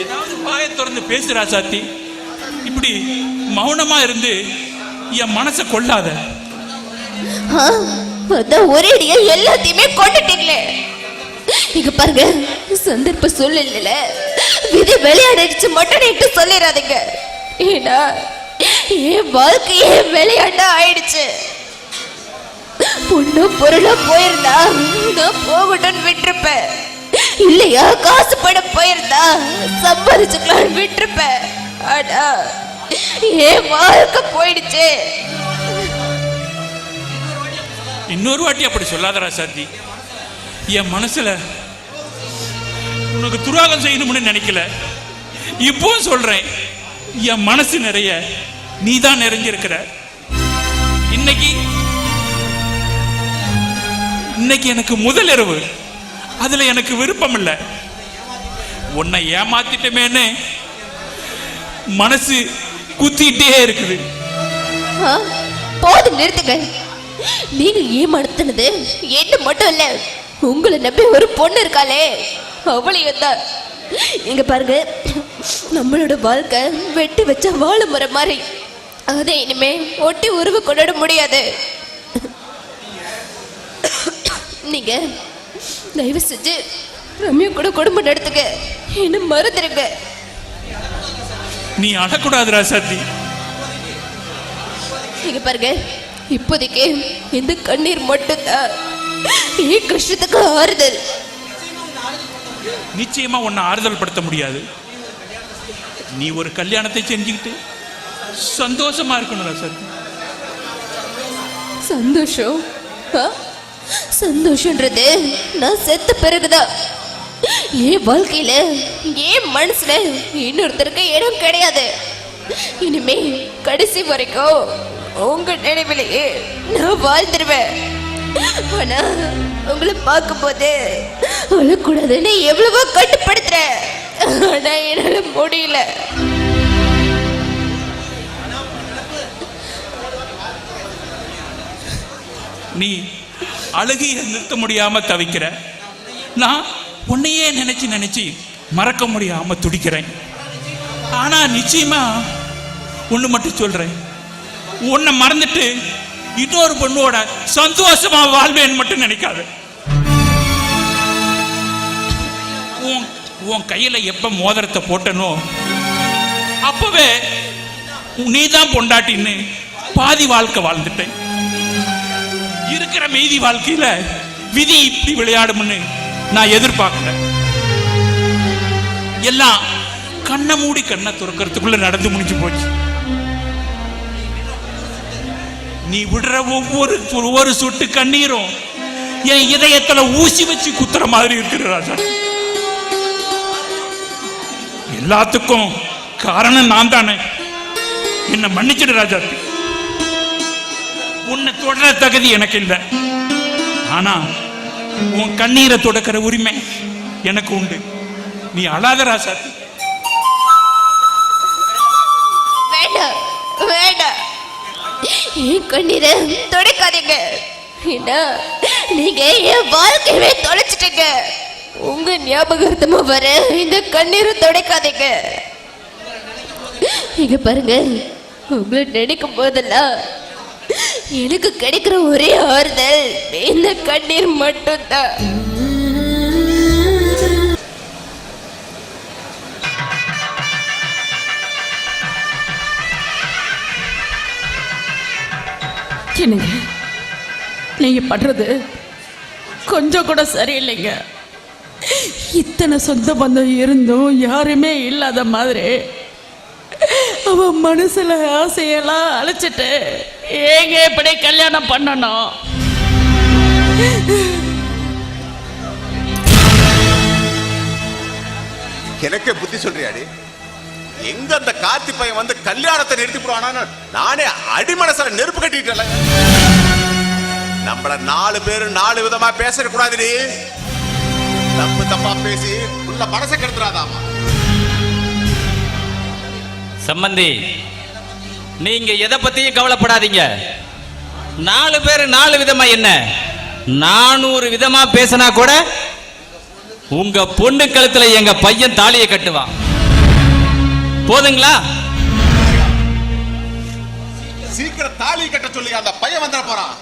ஏதாவது வாயை திறந்து பேசு ராசாத்தி. இப்படி மௌனமா இருந்து என் மனசை கொள்ளாத. ஒரேடியா எல்லாத்தையுமே கொண்டுட்டீங்களே. இங்க பாருங்க, சந்தர்ப்ப சூழ்நிலையில விதி விளையாடிச்சு மட்டும் நீட்டு சொல்லிடாதீங்க. ஏன்னா என் வாழ்க்கையே விளையாட்டா ஆயிடுச்சு. பொண்ணு பொருளா போயிருந்தா நான் போகட்டும்னு விட்டுருப்பேன். இல்லையா காசு படம் போயிருந்தா சம்பாதிச்சுக்கலான்னு விட்டுருப்பேன். ஆனா என் வாழ்க்கை போயிடுச்சு. இன்னொரு வாட்டி அப்படி சொல்லாத ராசாத்தி. என் மனசுல உனக்கு துரோகம் செய்யணும்னு நினைக்கல. இப்போ சொல்றேன், என் மனசு நிறைய நீ தான் நிறைஞ்சிருக்கிற. இன்னைக்கு எனக்கு முதல் இரவு. அதுல எனக்கு விருப்பம் இல்லை. உன்னை ஏமாத்திட்டமேன்னு மனசு குத்திட்டே இருக்குது. போதும், நிறுத்துங்க. நீங்க ஏமாத்துனது என்ன மட்டும் இல்ல, உங்களை நம்பி ஒரு பொண்ணு இருக்காளே அவளையும் தான். இங்க பாருங்க, நம்மளோட வாழ்க்கை வெட்டி வச்ச வாழை மரம் மாதிரி. அதை இனிமே ஒட்டி உருவ கொண்டாட முடியாது. நீங்க தயவு செஞ்சு ரம்யா கூட குடும்பம் நடத்துங்க, என்ன மறந்துடுங்க. நீ அழக்கூடாது ராசாத்தி. இங்க பாருங்க, இப்போதைக்கு இந்த கண்ணீர் மட்டும்தான் என் கஷ்டத்துக்கு ஆறுதல். நிச்சயமா உன்னை ஆறுதல் படுத்த முடியாது. நீ ஒரு கல்யாணத்தை செஞ்சுக்கிட்டு சந்தோஷமா இருக்கணும் ராசாத்தி. சந்தோஷம்? சந்தோஷன்றது நான் செத்த பிறகுதான். என் வாழ்க்கையில என் மனசுல இன்னொருத்தருக்கு இடம் கிடையாது. இனிமே கடைசி வரைக்கும் உங்க நினைவிலேயே நான் வாழ்ந்துருவேன். ஆனா உங்களை பார்க்கும் போது அழக்கூடாதுன்னு எவ்வளவோ கட்டுப்படுத்துறேன். ஆனா என்னால முடியல. நீ அழுகிய நிறுத்த முடியாம தவிக்கிற. நான் உன்னையே நினைச்சு மறக்க முடியாம துடிக்கிறேன். ஆனா நிச்சயமா ஒண்ணு மட்டும் சொல்றேன், உன்னை மறந்துட்டு இன்னொரு பொண்ணோட சந்தோஷமா வாழ்வேன்னு மட்டும் நினைக்காத. உன் கையில எப்ப மோதிரத்தை போட்டனோ அப்பவே நீதான் பொண்டாட்டின்னு பாதி வாழ்க்கை வாழ்ந்துட்டேன். இருக்கிற மீதி வாழ்க்கையில விதி இப்படி விளையாடும்னு நான் எதிர்பார்க்கல. எல்லாம் கண்ணை மூடி கண்ணை துறக்கிறதுக்குள்ள நடந்து முடிஞ்சு போச்சு. நீ விடுற ஒவ்வொரு சொட்டு கண்ணீரும் என் இதயத்துல ஊசி வச்சு குத்துற மாதிரி இருக்கிற ராஜா. எல்லாத்துக்கும் காரணம் நான் தானே. என்ன மன்னிச்சிடு ராஜா. உன்னை தொடர தகுதி எனக்கு இல்லை. ஆனா உன் கண்ணீரை தொடக்கிற உரிமை எனக்கு உண்டு. நீ அழாத ராசா. வேண்டாம் வேண்டாம், என் கண்ணீரை தொடக்காதீங்க. நீங்க என் வாழ்க்கையவே தொலைச்சிட்டீங்க. உங்க ஞாபகமா வர இந்த கண்ணீரை தொடக்காதீங்க. இங்க பாருங்க, உங்களை நினைக்கும் போதெல்லாம் எனக்கு கிடைக்கிற ஒரே ஆறுதல் இந்த கண்ணீர் மட்டும்தான். என்னங்க நீங்க பண்றது கொஞ்சம் கூட சரியில்லைங்க. இத்தனை சொந்த பந்தம் இருந்தும் யாருமே இல்லாத மாதிரி அவ மனசுல ஆசையெல்லாம் அழைச்சிட்டு ஏங்க இப்படி கல்யாணம் பண்ணணும்? எனக்கே புத்தி சொல்றியாடி? எங்க அந்த காத்தி பையன் வந்து கல்யாணத்தை நிறுத்தி போடுவானு நானே அடிமனசுல நெருப்பு கட்டிட்டல. நம்மள 4 பேரு 4 விதமா பேசக்கூடாதுடி. தப்பு தப்பா பேசி உள்ள மனசை கெடுத்துறாதாமா. சம்பந்தி, நீங்க எதை பத்தியும் கவலைப்படாதீங்க. 4 பேர் 4 விதமா என்ன, 400 விதமா பேசினா கூட உங்க பொண்ணு கழுத்துல எங்க பையன் தாலியை கட்டுவான். போதுங்களா? சீக்கிரம் தாலி கட்ட சொல்லி அந்த பையன் வந்துட போறான்.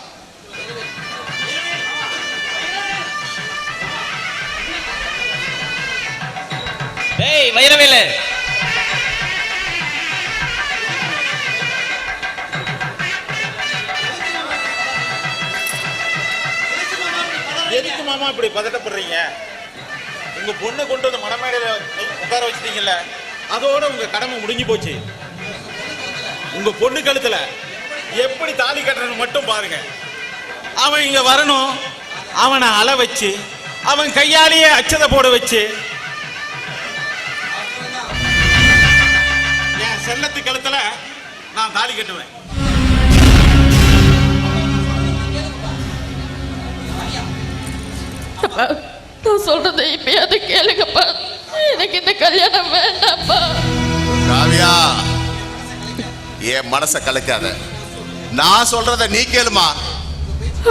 டேய் வைரவேலு, எதுக்கு மாமா இப்படி பதட்டப்படுறீங்க? உங்க பொண்ணை கொண்டு வந்து மணமேடையில உட்கார வச்சிட்டீங்கல்ல, அதோட உங்க கடமை முடிஞ்சு போச்சு. உங்க பொண்ணு கழுத்துல எப்படி தாலி கட்டுறன்னு மட்டும் பாருங்க. அவன் இங்க வரணும், அவனை அழ வச்சு, அவன் கையாலேயே அச்சதை போட வச்சு என் செல்லத்து கழுத்துல நான் தாலி கட்டுவேன். நான் சொல்றதை இப்பயாவது கேளுங்கப்பா. எனக்கு இந்த கல்யாணம் வேண்டாம்ப்பா. காவியா, என் மனசை கலைக்காத. நான் சொல்றத நீ கேளுமா.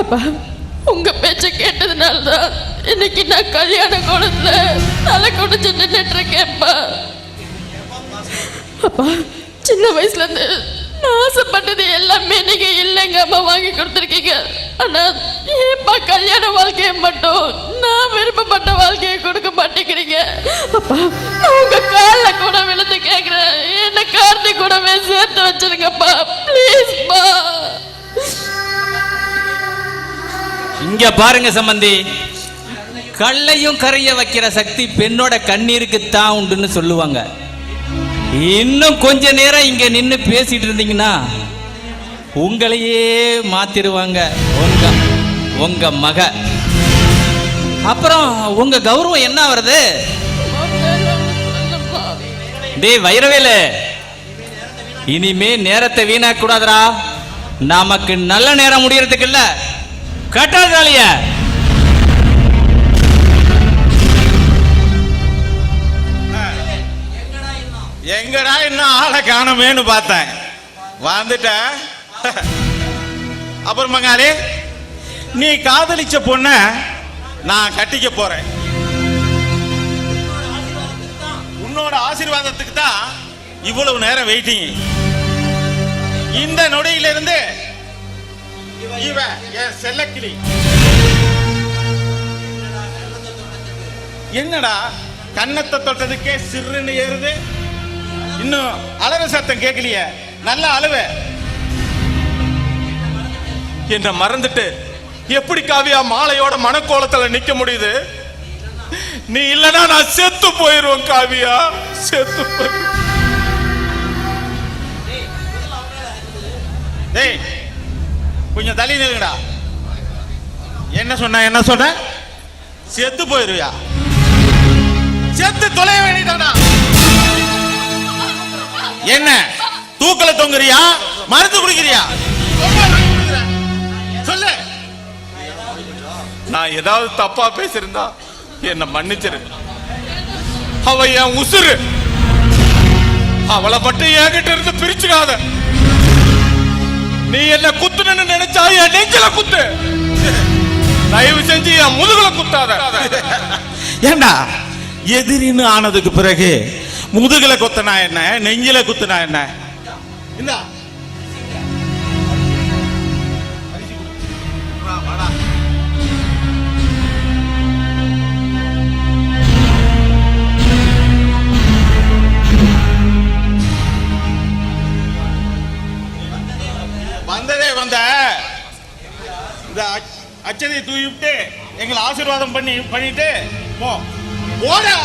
அப்பா, உங்க பேச்ச கேட்டதுனாலதான் இன்னைக்கு நான் கல்யாண கோலத்துல தலை குடிச்சு நின்றுட்டு இருக்கேன்ப்பா. அப்பா, சின்ன வயசுல இருந்து நான் ஆசைப்பட்டது எல்லாமே நீங்க இல்லைங்க அம்மா வாங்கி கொடுத்துருக்கீங்க. ஆனா ஏப்பா கல்யாண வாழ்க்கையை மட்டும் நான் விருப்பப்பட்ட வாழ்க்கையை கொடுக்க மாட்டேங்கிறீங்க. அப்பா, உங்க கால கூட விழுந்து கேட்கிறேன், என்ன கார்த்தி கூடவே சேர்த்து வச்சிருங்கப்பா, பிளீஸ்ப்பா. இங்க பாருங்க சம்பந்தி, கல்லையும் கரைய வைக்கிற சக்தி பெண்ணோட கண்ணீருக்கு தான் உண்டுன்னு சொல்லுவாங்க. இன்னும் கொஞ்ச நேரம் இங்க நின்று பேசிட்டு இருந்தீங்கன்னா உங்களையே மாத்திருவாங்க உங்க மக. அப்புறம் உங்க கௌரவம் என்ன வருது? டேய் வைரவேலு, இனிமே நேரத்தை வீணாக்க கூடாதுடா. நமக்கு நல்ல நேரம் முடியறதுக்கு இல்ல, கட்டாதாலிய எங்கடா இன்னும் ஆளை காணமேன்னு பார்த்தேன், வந்துட்ட. அப்புறம் மங்காளி, நீ காதலிச்ச பொண்ண நான் கட்டிக்க போறேன். உன்னோட ஆசீர்வாதத்துக்கு தான் இவ்வளவு நேரம் வெயிட்டிங். இந்த நொடியிலிருந்து இவ என் செல்லக்கிளி. என்னடா கன்னத்தை தொட்டதுக்கே சிறுன்னு ஏறுது, இன்னும் அலற சத்தம் கேட்கலையே, நல்ல அழுவ. என்ன மறந்துட்டு எப்படி காவியா மாலையோட மனக்கோலத்துல நிக்க முடியுது? நீ இல்லனா நான் செத்து போயிருவேன் காவியா, செத்து போயிருவேன். டேய் கொஞ்சம் தள்ளி நில்லுங்கடா. என்ன சொன்ன செத்து போயிருவியா? செத்து தொலைய வேண்டியதானா? என்ன தூக்கல தொங்குறியா, மருந்து குடிக்கிறியா? சொல்லு. நான் ஏதாவது தப்பா பேசியிருந்தா என்ன மன்னிச்சிரு. அவ என் உசுரு. அவளை மட்டும் என்கிட்ட இருந்து பிரிச்சுக்காத. நீ என்ன குத்துன்னு நினைச்சா என் நெஞ்சில குத்து. தயவு செஞ்சு என் முதுகுல குத்தாத. ஏண்டா எதிரின்னு ஆனதுக்கு பிறகு முதுகுல குத்துனா என்ன, நெஞ்சில குத்துனா என்ன? இந்தா வந்ததே வந்த இந்த அச்சதை தூவிட்டு எங்களை ஆசீர்வாதம் பண்ணிட்டு போ. போடா.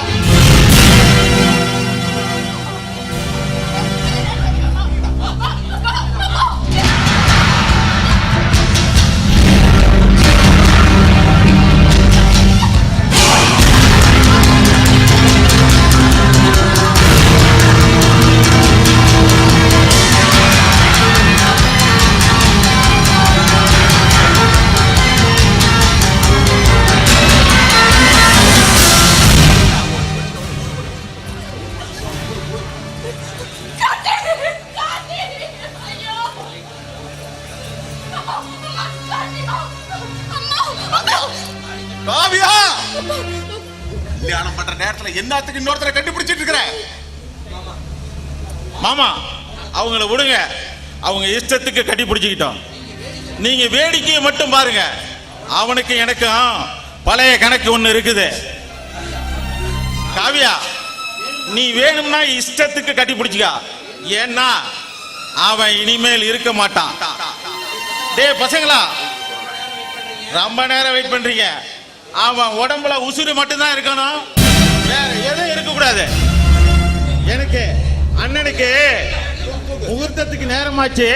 காவியா, கல்யாணம் பண்ற நேரத்துல என்னத்துக்கு இன்னொருத்தரை கண்டுபிடிச்சிட்டு இருக்கிற? மாமா அவங்கள விடுங்க, அவங்க இஷ்டத்துக்கு கட்டி பிடிச்சிக்கிட்டோம். நீங்க வேடிக்கையை மட்டும் பாருங்க. அவனுக்கு எனக்கும் பழைய கணக்கு ஒண்ணு இருக்குது. காவியா, நீ வேணும்னா இஷ்டத்துக்கு கட்டி பிடிச்சிக்க. ஏன்னா அவன் இனிமேல் இருக்க மாட்டான். டேய் பசங்களா, ரொம்ப நேரம் வெயிட் பண்றீங்க. அவன் உடம்புல உசுறு மட்டும்தான் இருக்கணும், வேற எதுவும் இருக்க கூடாது. எனக்கு அண்ணனுக்கு முகூர்த்தத்துக்கு நேரமாச்சு,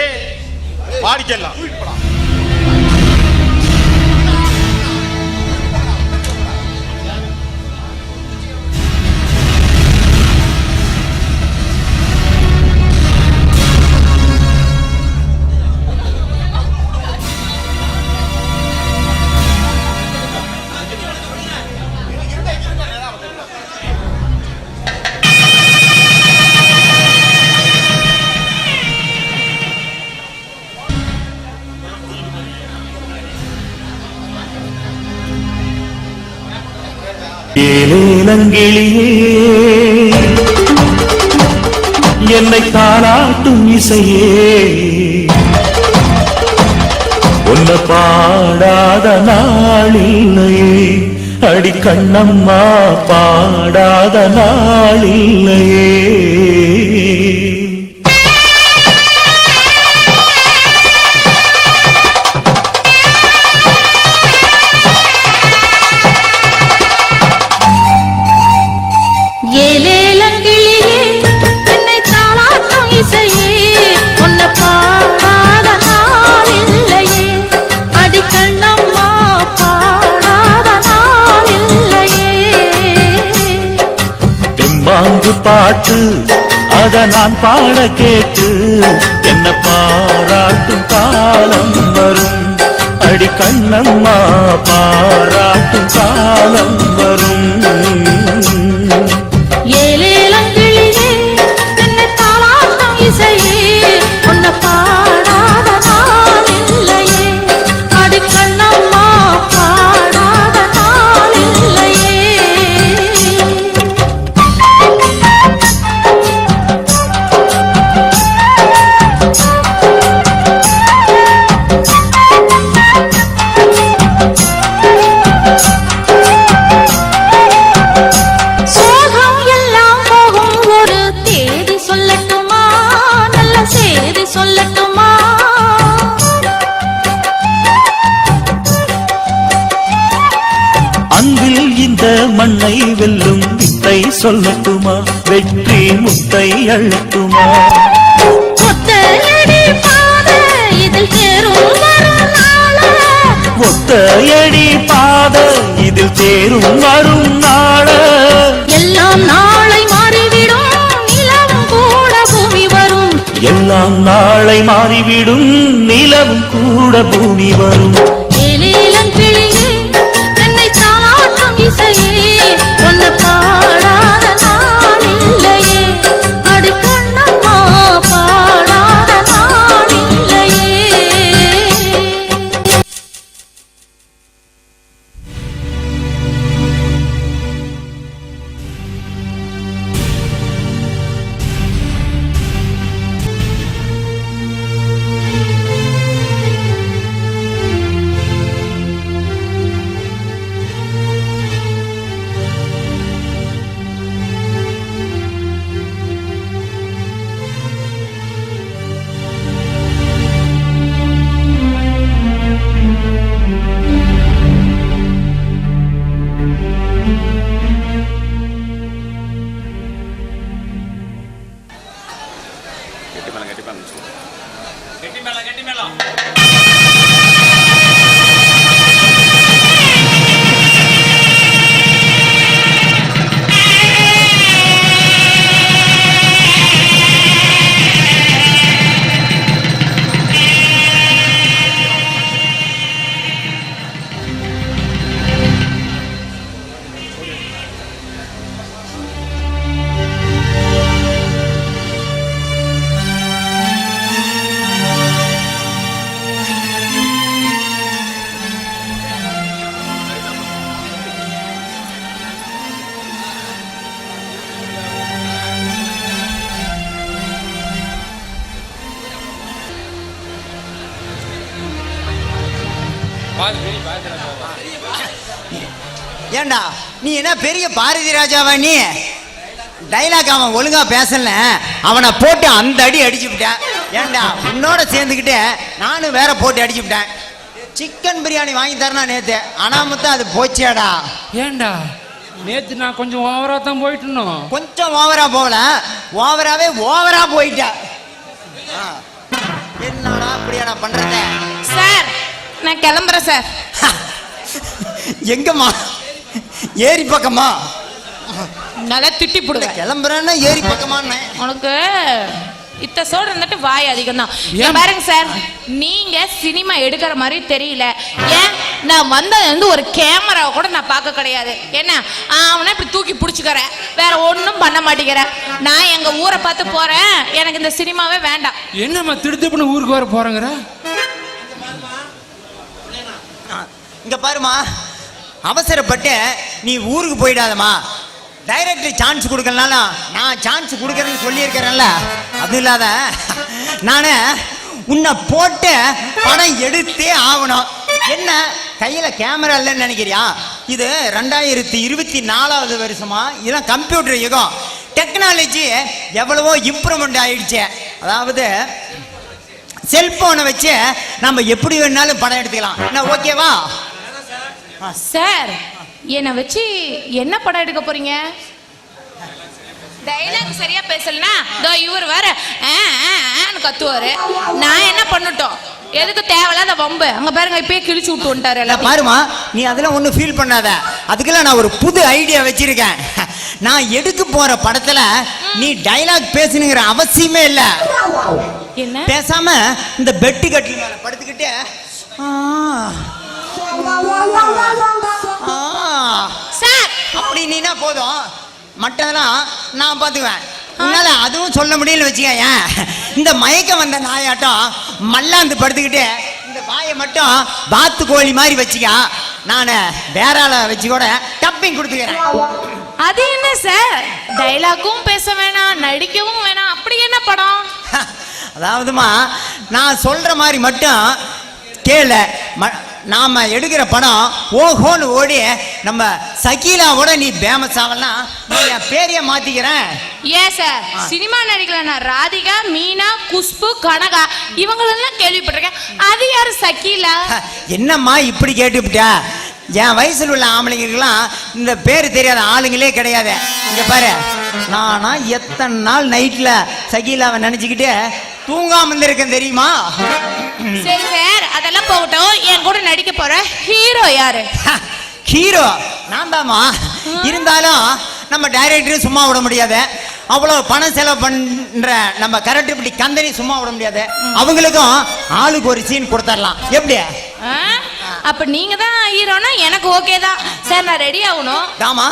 பாடிக்கலாம். ஏலேலங்கிளியே என்னை தாளாட்டும் இசையே, உன்னை பாடாத நாளில்லையே, அடி கண்ணம்மா பாடாத நாளில்லையே. பாட்டு அத நான் பாட கேட்டு என்ன பாராட்டும் காலம் வரும், அடி கண்ணம்மா பாராட்டும் காலம் வரும். ஏலேலங்கிளியே என்னை தாளாட்டும் இசையே, உன்னை பாடாத நாள் இல்லையே, அடி கண்ணம்மா பாடாத நாள் இல்லையே. அன்பில் இந்த மண்ணை வெல்லும் வித்தை சொல்லட்டுமா, வெற்றி முத்தை அள்ளட்டுமா? இதில் தேரும் வரும் நாள ஒத்தையடி பாத இதில் தேரும் வரும் நாள எல்லாம் நாளை மாறிவிடும் நிலவும் கூட பூமி வரும் எல்லாம் நாளை மாறிவிடும் நிலவும் கூட பூமி வரும் ஏலேலங்கிளியே என்னை தாளாட்டும் இசையே ஒன்ன பாடாத நாள் இல்லையே அடி கண்ணம்மா பாடாத நாள் இல்லையே. ஏண்டா நீ என்ன பெரிய பாரதி ராஜாவா? நீ டைலாக் அவன் ஒழுங்கா பேசல, அவனை போட்டு அந்த அடி அடிச்சுவிட்டேன். ஏண்டா உன்னோட சேர்ந்துக்கிட்டு நானும் வேற போட்டு அடிச்சுவிட்டேன். சிக்கன் பிரியாணி வாங்கி தரனா நேத்து, ஆனா மொத்தம் அது போச்சேடா. ஏண்டா நேத்து நான் கொஞ்சம் ஓவரா தான் போயிட்டணும். கொஞ்சம் ஓவரா போகல, ஓவரா போயிட்டேன். என்னடா அப்படியா நான் பண்றத? சார் நான் கிளம்புறேன் சார். எங்கம்மா? ஏரி பக்கமா? நல்லா திட்டி போடுவேன். கிளம்புறேன்னா ஏரி பக்கமா? உனக்கு இத்த சோடு இருந்துட்டு வாய் அதிகம் தான். பாருங்க சார், நீங்க சினிமா எடுக்கிற மாதிரி தெரியல. ஏன் நான் வந்தது வந்து ஒரு கேமராவை கூட நான் பார்க்க கிடையாது. என்ன அவனை இப்படி தூக்கி பிடிச்சிக்கிறேன், வேற ஒன்றும் பண்ண மாட்டேங்கிறேன். நான் எங்க ஊரை பார்த்து போறேன், எனக்கு இந்த சினிமாவே வேண்டாம். என்னம்மா திடுத்துப்புன்னு ஊருக்கு வர போறேங்கிற? இங்க பாருமா, அவசரப்பட்டு நீ ஊருக்கு போயிடாதமா. டைரக்டர் சான்ஸ் கொடுக்கறனால நான் சான்ஸ் கொடுக்கறேன்னு சொல்லியிருக்கிறேன்ல, அது இல்லாத நான் உன்னை போட்டு படம் எடுத்தே ஆகணும். என்ன கையில கேமரா இல்லைன்னு நினைக்கிறியா? இது 2024வது வருஷமா? இதெல்லாம் கம்ப்யூட்டர் யுகம். டெக்னாலஜி எவ்வளவோ இம்ப்ரூவ்மெண்ட் ஆயிடுச்சு. அதாவது செல்போனை வச்சு நம்ம எப்படி வேணாலும் படம் எடுத்துக்கலாம். என்ன ஓகேவா? சார் என்னை வச்சு என்ன படம் எடுக்க போறீங்க? டைலாக் சரியா பேசலனா இவர் வேற கத்துவாரு. நான் என்ன பண்ணட்டும்? எதுக்கு தேவையில்லாத வம்பு? அங்க பாருங்க இப்பயே கிழிச்சு விட்டு வந்துட்டாரு. பாருமா, நீ அதெல்லாம் ஒன்றும் ஃபீல் பண்ணாத. அதுக்கெல்லாம் நான் ஒரு புது ஐடியா வச்சிருக்கேன். நான் எடுக்க போற படத்துல நீ டைலாக் பேசணுங்கிற அவசியமே இல்லை. என்ன பேசாம இந்த பெட்டு கட்டில் மேல படுத்துக்கிட்டு சார் அப்படி நீனா போதும், மற்றதெல்லாம் நான் பார்த்துக்குவேன். உன்னால அதுவும் சொல்ல முடியல வச்சுக்க. இந்த மயக்கம் வந்த நாயாட்டம் மல்லாந்து படுத்துக்கிட்டு இந்த வாயை மட்டும் வாத்து கோழி மாதிரி வச்சுக்க. நான் வேற ஆளை வச்சு கூட டப்பிங் கொடுத்துக்கிறேன். அது என்ன சார், டைலாக்கும் பேச வேணாம், நடிக்கவும் வேணாம், அப்படி என்ன படம்? அதாவதுமா, நான் சொல்ற மாதிரி மட்டும் கேளு. நாம எடுக்கிற படம் ஓஹோன்னு ஓடி நம்ம சகீலாவோட நீ ஃபேமஸ் ஆகலாம். நீ என் பேரைய மாத்திக்கிறேன். ஏன் சார் சினிமா நடிக்கலன்னா ராதிகா, மீனா, குஷ்பு, கனகா இவங்களெல்லாம் கேள்விப்பட்டிருக்கேன். அது யாரு சகீலா? என்னம்மா இப்படி கேட்டுவிட்டா? என் வயசுல உள்ள ஆம்பளைங்களுக்கெல்லாம் இந்த பேர் தெரியாத ஆளுங்களே கிடையாது. இங்க பாரு, நானா எத்தனை நாள் நைட்ல சகீலாவை நினைச்சுக்கிட்டு தூங்காம இருந்திருக்கேன் தெரியுமா? சரி சார், அதெல்லாம் போகட்டும். என் கூட நடிக்க போற ஹீரோ யாரு? ஹீரோ நான் தாமா. இருந்தாலும் நம்ம டைரக்டரும் சும்மா விட முடியாது. அவ்வளவு பணம் செலவு பண்ற நம்ம கரெக்ட் இப்படி கந்தனி சும்மா விட முடியாது. அவங்களுக்கும் ஆளுக்கு ஒரு சீன் கொடுத்துடலாம். எப்படி? அப்ப நீங்க தான் ஹீரோனா எனக்கு ஓகே தான் சார். நான் ரெடி ஆகணும். தாமா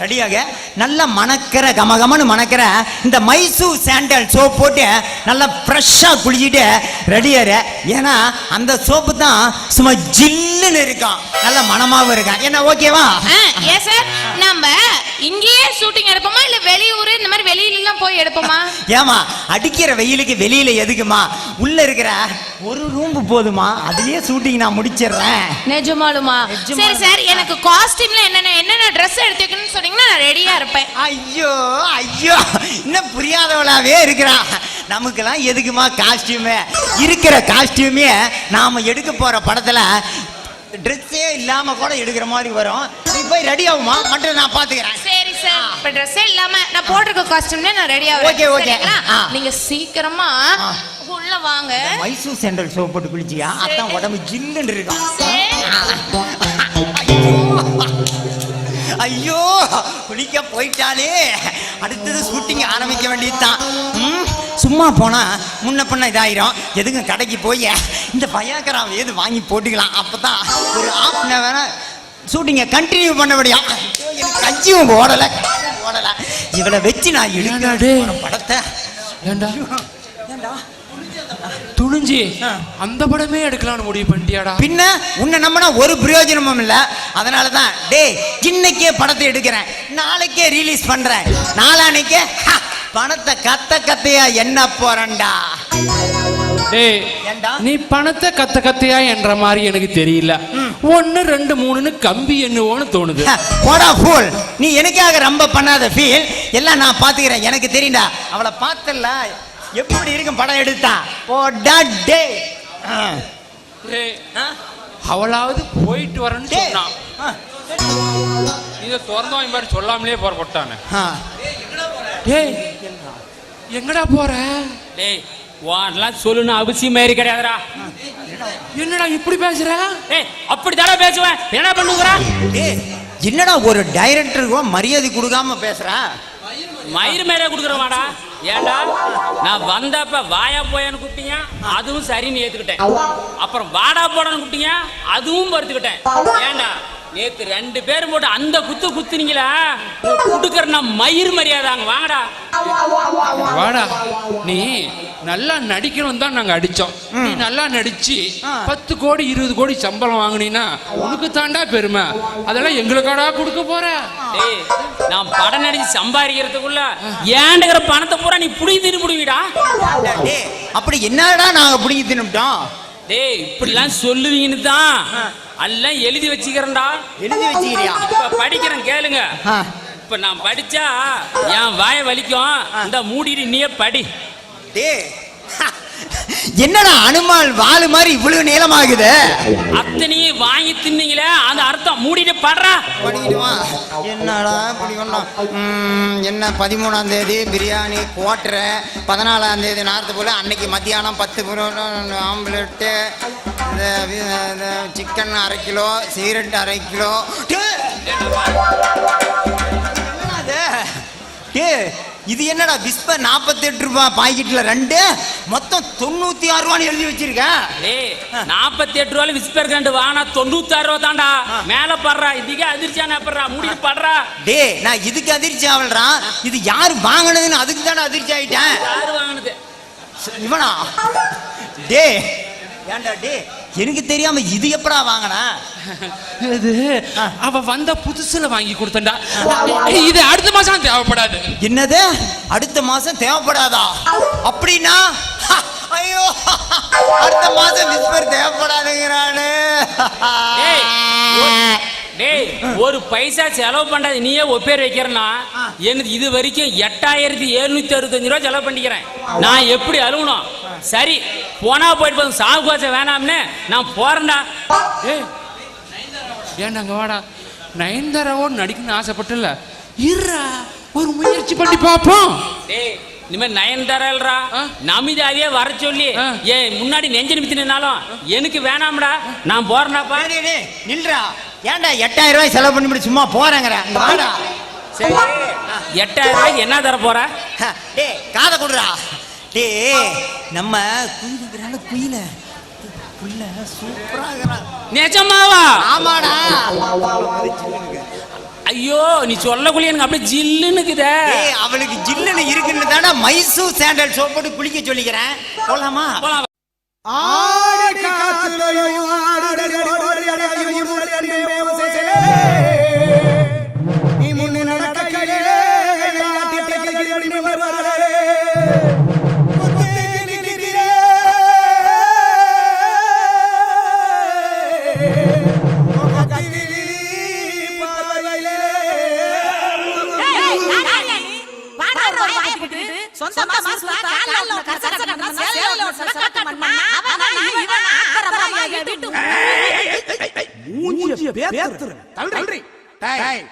ரெடியாக நல்லா மணக்கிற கமகமன்னு மணக்கிற இந்த மைசூர் சாண்டல் சோப் போட்டு நல்லா ஃப்ரெஷ்ஷாக குளிச்சுட்டு ரெடியாரு. ஏன்னா அந்த சோப்பு தான் சும்மா ஜில்லுன்னு இருக்கும், நல்ல மனமாவும் இருக்கும். என்ன ஓகேவா? ஏன் சார், நம்ம இங்கேயே ஷூட்டிங் எடுப்போமா இல்ல வெளியூர் இந்த மாதிரி வெளியில எல்லாம் போய் எடுப்போமா? ஏமா அடிக்கிற வெயிலுக்கு வெளியில எதுக்குமா? உள்ள இருக்கிற ஒரு ரூம் போதுமா, அதுலயே ஷூட்டிங் நான் முடிச்சிடுறேன். நிஜமாலுமா? சரி சார், எனக்கு காஸ்டியூம்ல என்னென்ன ட்ரெஸ் எடுத்து வைக்கணும்னு சொன்னீங்கன்னா நான் ரெடியா இருப்பேன். ஐயோ ஐயோ, இன்னும் புரியாதவளாவே இருக்கிறா. நமக்கெல்லாம் எதுக்குமா காஸ்டியூமே? இருக்கிற காஸ்டியூமே நாம எடுக்க போற படத்துல ட்ரெஸ்ஸே இல்லாம கூட எடுக்கிற மாதிரி வரும். நீ போய் ரெடி ஆகுமா? மட்டும் நான் பாத்துக்கிறேன். சரி சார், இப்ப ட்ரெஸ்ஸே இல்லாம நான் போட்டிருக்க காஸ்டியூம்ல நான் ரெடி ஆகுறேன். Okay okay. நீங்க சீக்கிரமா உள்ள வாங்க. மைசூர் சாண்டல் சோப் போட்டு குளிச்சியா? அதான் உடம்பு ஜில்லுன்னு இருக்கும். ஐயோ, குளிக்க போயிட்டாலே அடுத்தது ஷூட்டிங் ஆரம்பிக்க வேண்டியதுதான். சும்மா போனா முன்ன பண்ண இதாயிரும். எதுங்க கடைக்கு போய் இந்த பயாக்கராவை எது வாங்கி போட்டுக்கலாம். அப்பதான் ஒரு ½ அன் ஹவர் ஷூட்டிங்கை கண்டினியூ பண்ண முடியும். எனக்கு கஞ்சியும் ஓடலை. இவளை வச்சு நான் எடுக்க படத்தை துணிஞ்சி அந்த படமே எடுக்கலாம்னு முடிவு பண்ணிட்டியாடா? பின்ன உன்னை நம்பினா ஒரு பிரயோஜனமும் இல்ல. அதனாலதான் டேய் இன்னைக்கே படத்தை எடுக்கிறேன், நாளைக்கே ரிலீஸ் பண்றேன், நாளானைக்கே பணத்தை கத்தையா என்ன போறேன்டா. டேய், நீ பணத்தை கத்தையா என்ற மாதிரி எனக்கு தெரியல. 1 2 3ன்னு கம்பி எண்ணுவோன்னு தோணுது. போடா ஃபூல், நீ எனக்காக ரொம்ப பண்ணாத ஃபீல் எல்லாம் நான் பாத்துக்கிறேன். எனக்கு தெரியும்டா, அவளை பார்த்தல எப்படி இருக்கும் படம் எடுத்தா. போடா டே. அவளாவது போயிட்டு வரேன்னு சொன்னான். இதை திறந்தவன் மாதிரி சொல்லாமலே போறப்பட்டானே. டேய் எங்கடா போற? டேய் வாடலாம் சொல்லணும் அவசியம் மாதிரி கிடையாதுடா. என்னடா இப்படி பேசுற? ஏய் அப்படிதாடா பேசுவேன். என்ன பண்ணுங்கறா? டேய் என்னடா ஒரு டைரக்டருக்கு மரியாதை கொடுக்காம பேசுற? மயிர் மேலே கொடுக்குறவாடா. ஏண்டா நான் வந்தப்ப வாயா போயான்னு கூப்பிட்டீங்க, அதுவும் சரின்னு ஏத்துக்கிட்டேன். அப்புறம் வாடா போடான்னு கூப்பிட்டீங்க, அதுவும் பொறுத்துக்கிட்டேன். ஏண்டா நேத்து 2 பேரும் போட்டு அந்த குத்துனீங்களா? கொடுக்கற நான் மயிர் மரியாதாங்க. வாங்கடா வாடா. நீ நல்லா நடிக்கணும் தான் நாங்க அடிச்சோம். நீ நல்லா நடிச்சு 10 கோடி 20 கோடி சம்பளம் வாங்கினீன்னா உனக்கு தாண்டா பெருமை. அதெல்லாம் எங்களுக்காடா கொடுக்க போற? நான் படம் நடிச்சு சம்பாதிக்கிறதுக்குள்ள ஏண்டுகிற பணத்தை பூரா நீ புடி தின்னுடுவீடா. அப்படி என்னடா நாங்க புடிங்கி தின்னுட்டோம்? டேய் இப்படிலாம் சொல்லுவீங்கன்னு தான் எல்லாம் எழுதி வச்சுக்கிறேன்டா. எழுதி வச்சுக்கிறியா? இப்ப படிக்கிறேன் கேளுங்க. இப்ப நான் படிச்சா என் வாய வலிக்கும். இந்த மூடிட்டு நீயே படி. டேய் என்னடா அனுமால் வாலு மாதிரி இவ்வளவு நீளமாகுது? அத்தனையே வாங்கி தின்னீங்களே, அந்த அர்த்தம் மூடிட்டு படுறா. படிக்கிடுவா. என்னடா பிடிக்கணும்? என்ன 13ஆம் தேதி பிரியாணி குவாட்டரு, 14ஆம் தேதி நார்த்து போல, அன்னைக்கு மத்தியானம் 10 omelette, chicken 1/2 kilo, cigarette 1/2 kilo. இது என்னடா விஸ்பர் 48 ரூபாய் பாக்கெட்ல 2 மொத்தம் 96 ரூபான்னு எழுதி வச்சிருக்க. 48 ரூபாய் விஸ்பர் 2 வாங்கினா 96 ரூபா தான்டா. மேல படுறா. இதுக்கே அதிர்ச்சியான படுறா. மூடி படுறா. டே நான் இதுக்கு அதிர்ச்சி ஆவல்றா. இது யார் வாங்கினதுன்னு அதுக்கு தானே அதிர்ச்சி ஆயிட்டேன். யார் வாங்கினது? இவனா? டே ஏண்டா டே எனக்கு தெரியாம இது எப்படா வாங்கினா? இது அவ வந்த புதுசுல வாங்கி கொடுத்தா. இது அடுத்த மாசம் தேவைப்படாது. என்னது அடுத்த மாசம் தேவைப்படாதா? அப்படின்னா ஐயோ அடுத்த மாசம் விஸ்பர் தேவைப்படாதுங்கிறானு. டேய் ஒரு பைசா செலவு பண்ணாது நீயே ஒப்பேர் வைக்கிறனா? எனக்கு இது வரைக்கும் 8765 ரூபா செலவு பண்ணிக்கிறேன். நான் எப்படி அழுகணும்? சரி போனா போயிட்டு போதும், சாகு காசை வேணாம்னு நான் போறேன்டா. ஏண்டாங்க வாடா, நயன்தாராவோடு நடிக்கணும்னு ஆசைப்பட்டுல இருறா, ஒரு முயற்சி பண்ணி பார்ப்போம். டேய் இனிமே நயன்தாரா நமிதாவே வர சொல்லி ஏன் முன்னாடி நெஞ்சு நிமித்தி நின்னாலும் எனக்கு வேணாம்டா, நான் போறேன்டாப்பா. நில்றா, ஏன்டா 8000 ரூபாய் செலவு பண்ணி சும்மா போறாங்கற. சரி, 8000 ரூபாய்க்கு என்ன தர போற? டேய் காதை கொடுறா. டேய் நம்ம குயிலுங்கறால குயில புள்ள சூப்பராகறா. நிஜமாவா? ஆமாடா. ஐயோ, நீ சொல்லக்குள்ள எனக்கு அப்படியே ஜில்லுன்னு இருக்குதே. ஏய், அவளுக்கு ஜில்லுன்னு இருக்குன்னு தானே மைசூர் சாண்டல் சோப் போட்டு குளிக்க சொல்லிக்கிறேன். போலாமா? போலாம். Bye.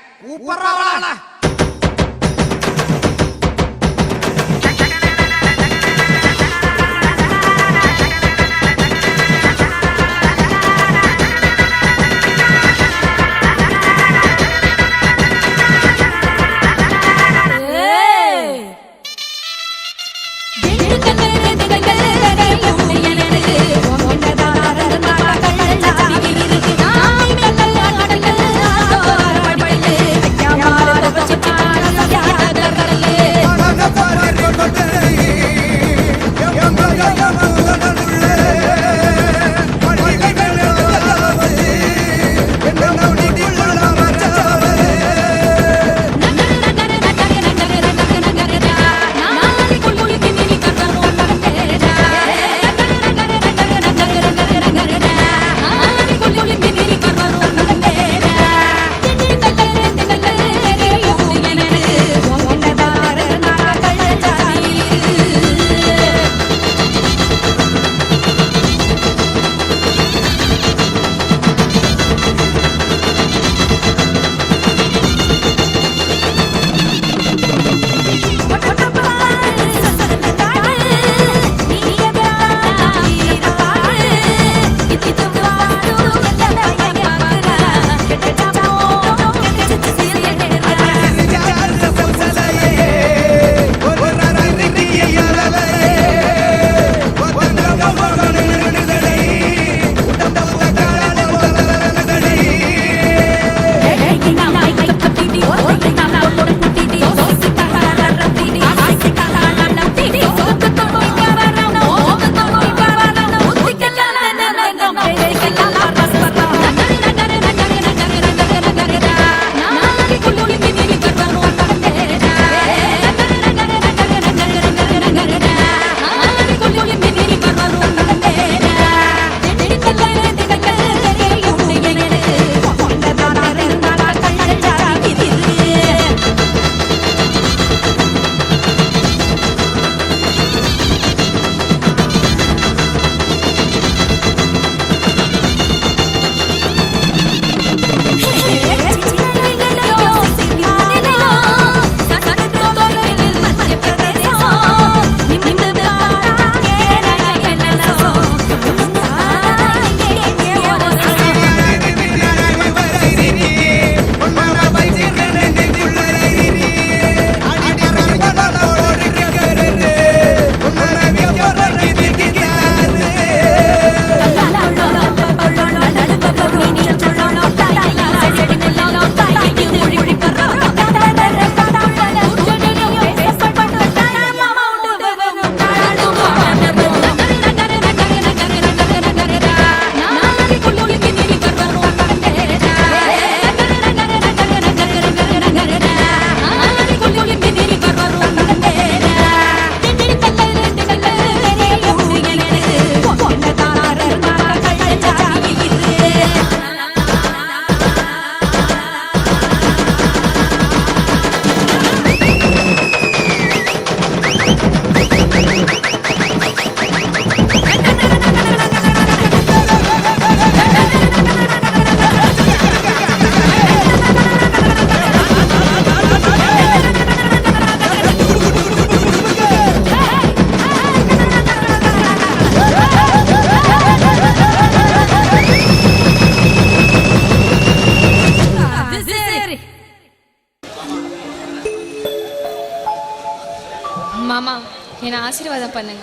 மாமா என்னை ஆசீர்வாதம் பண்ணுங்க.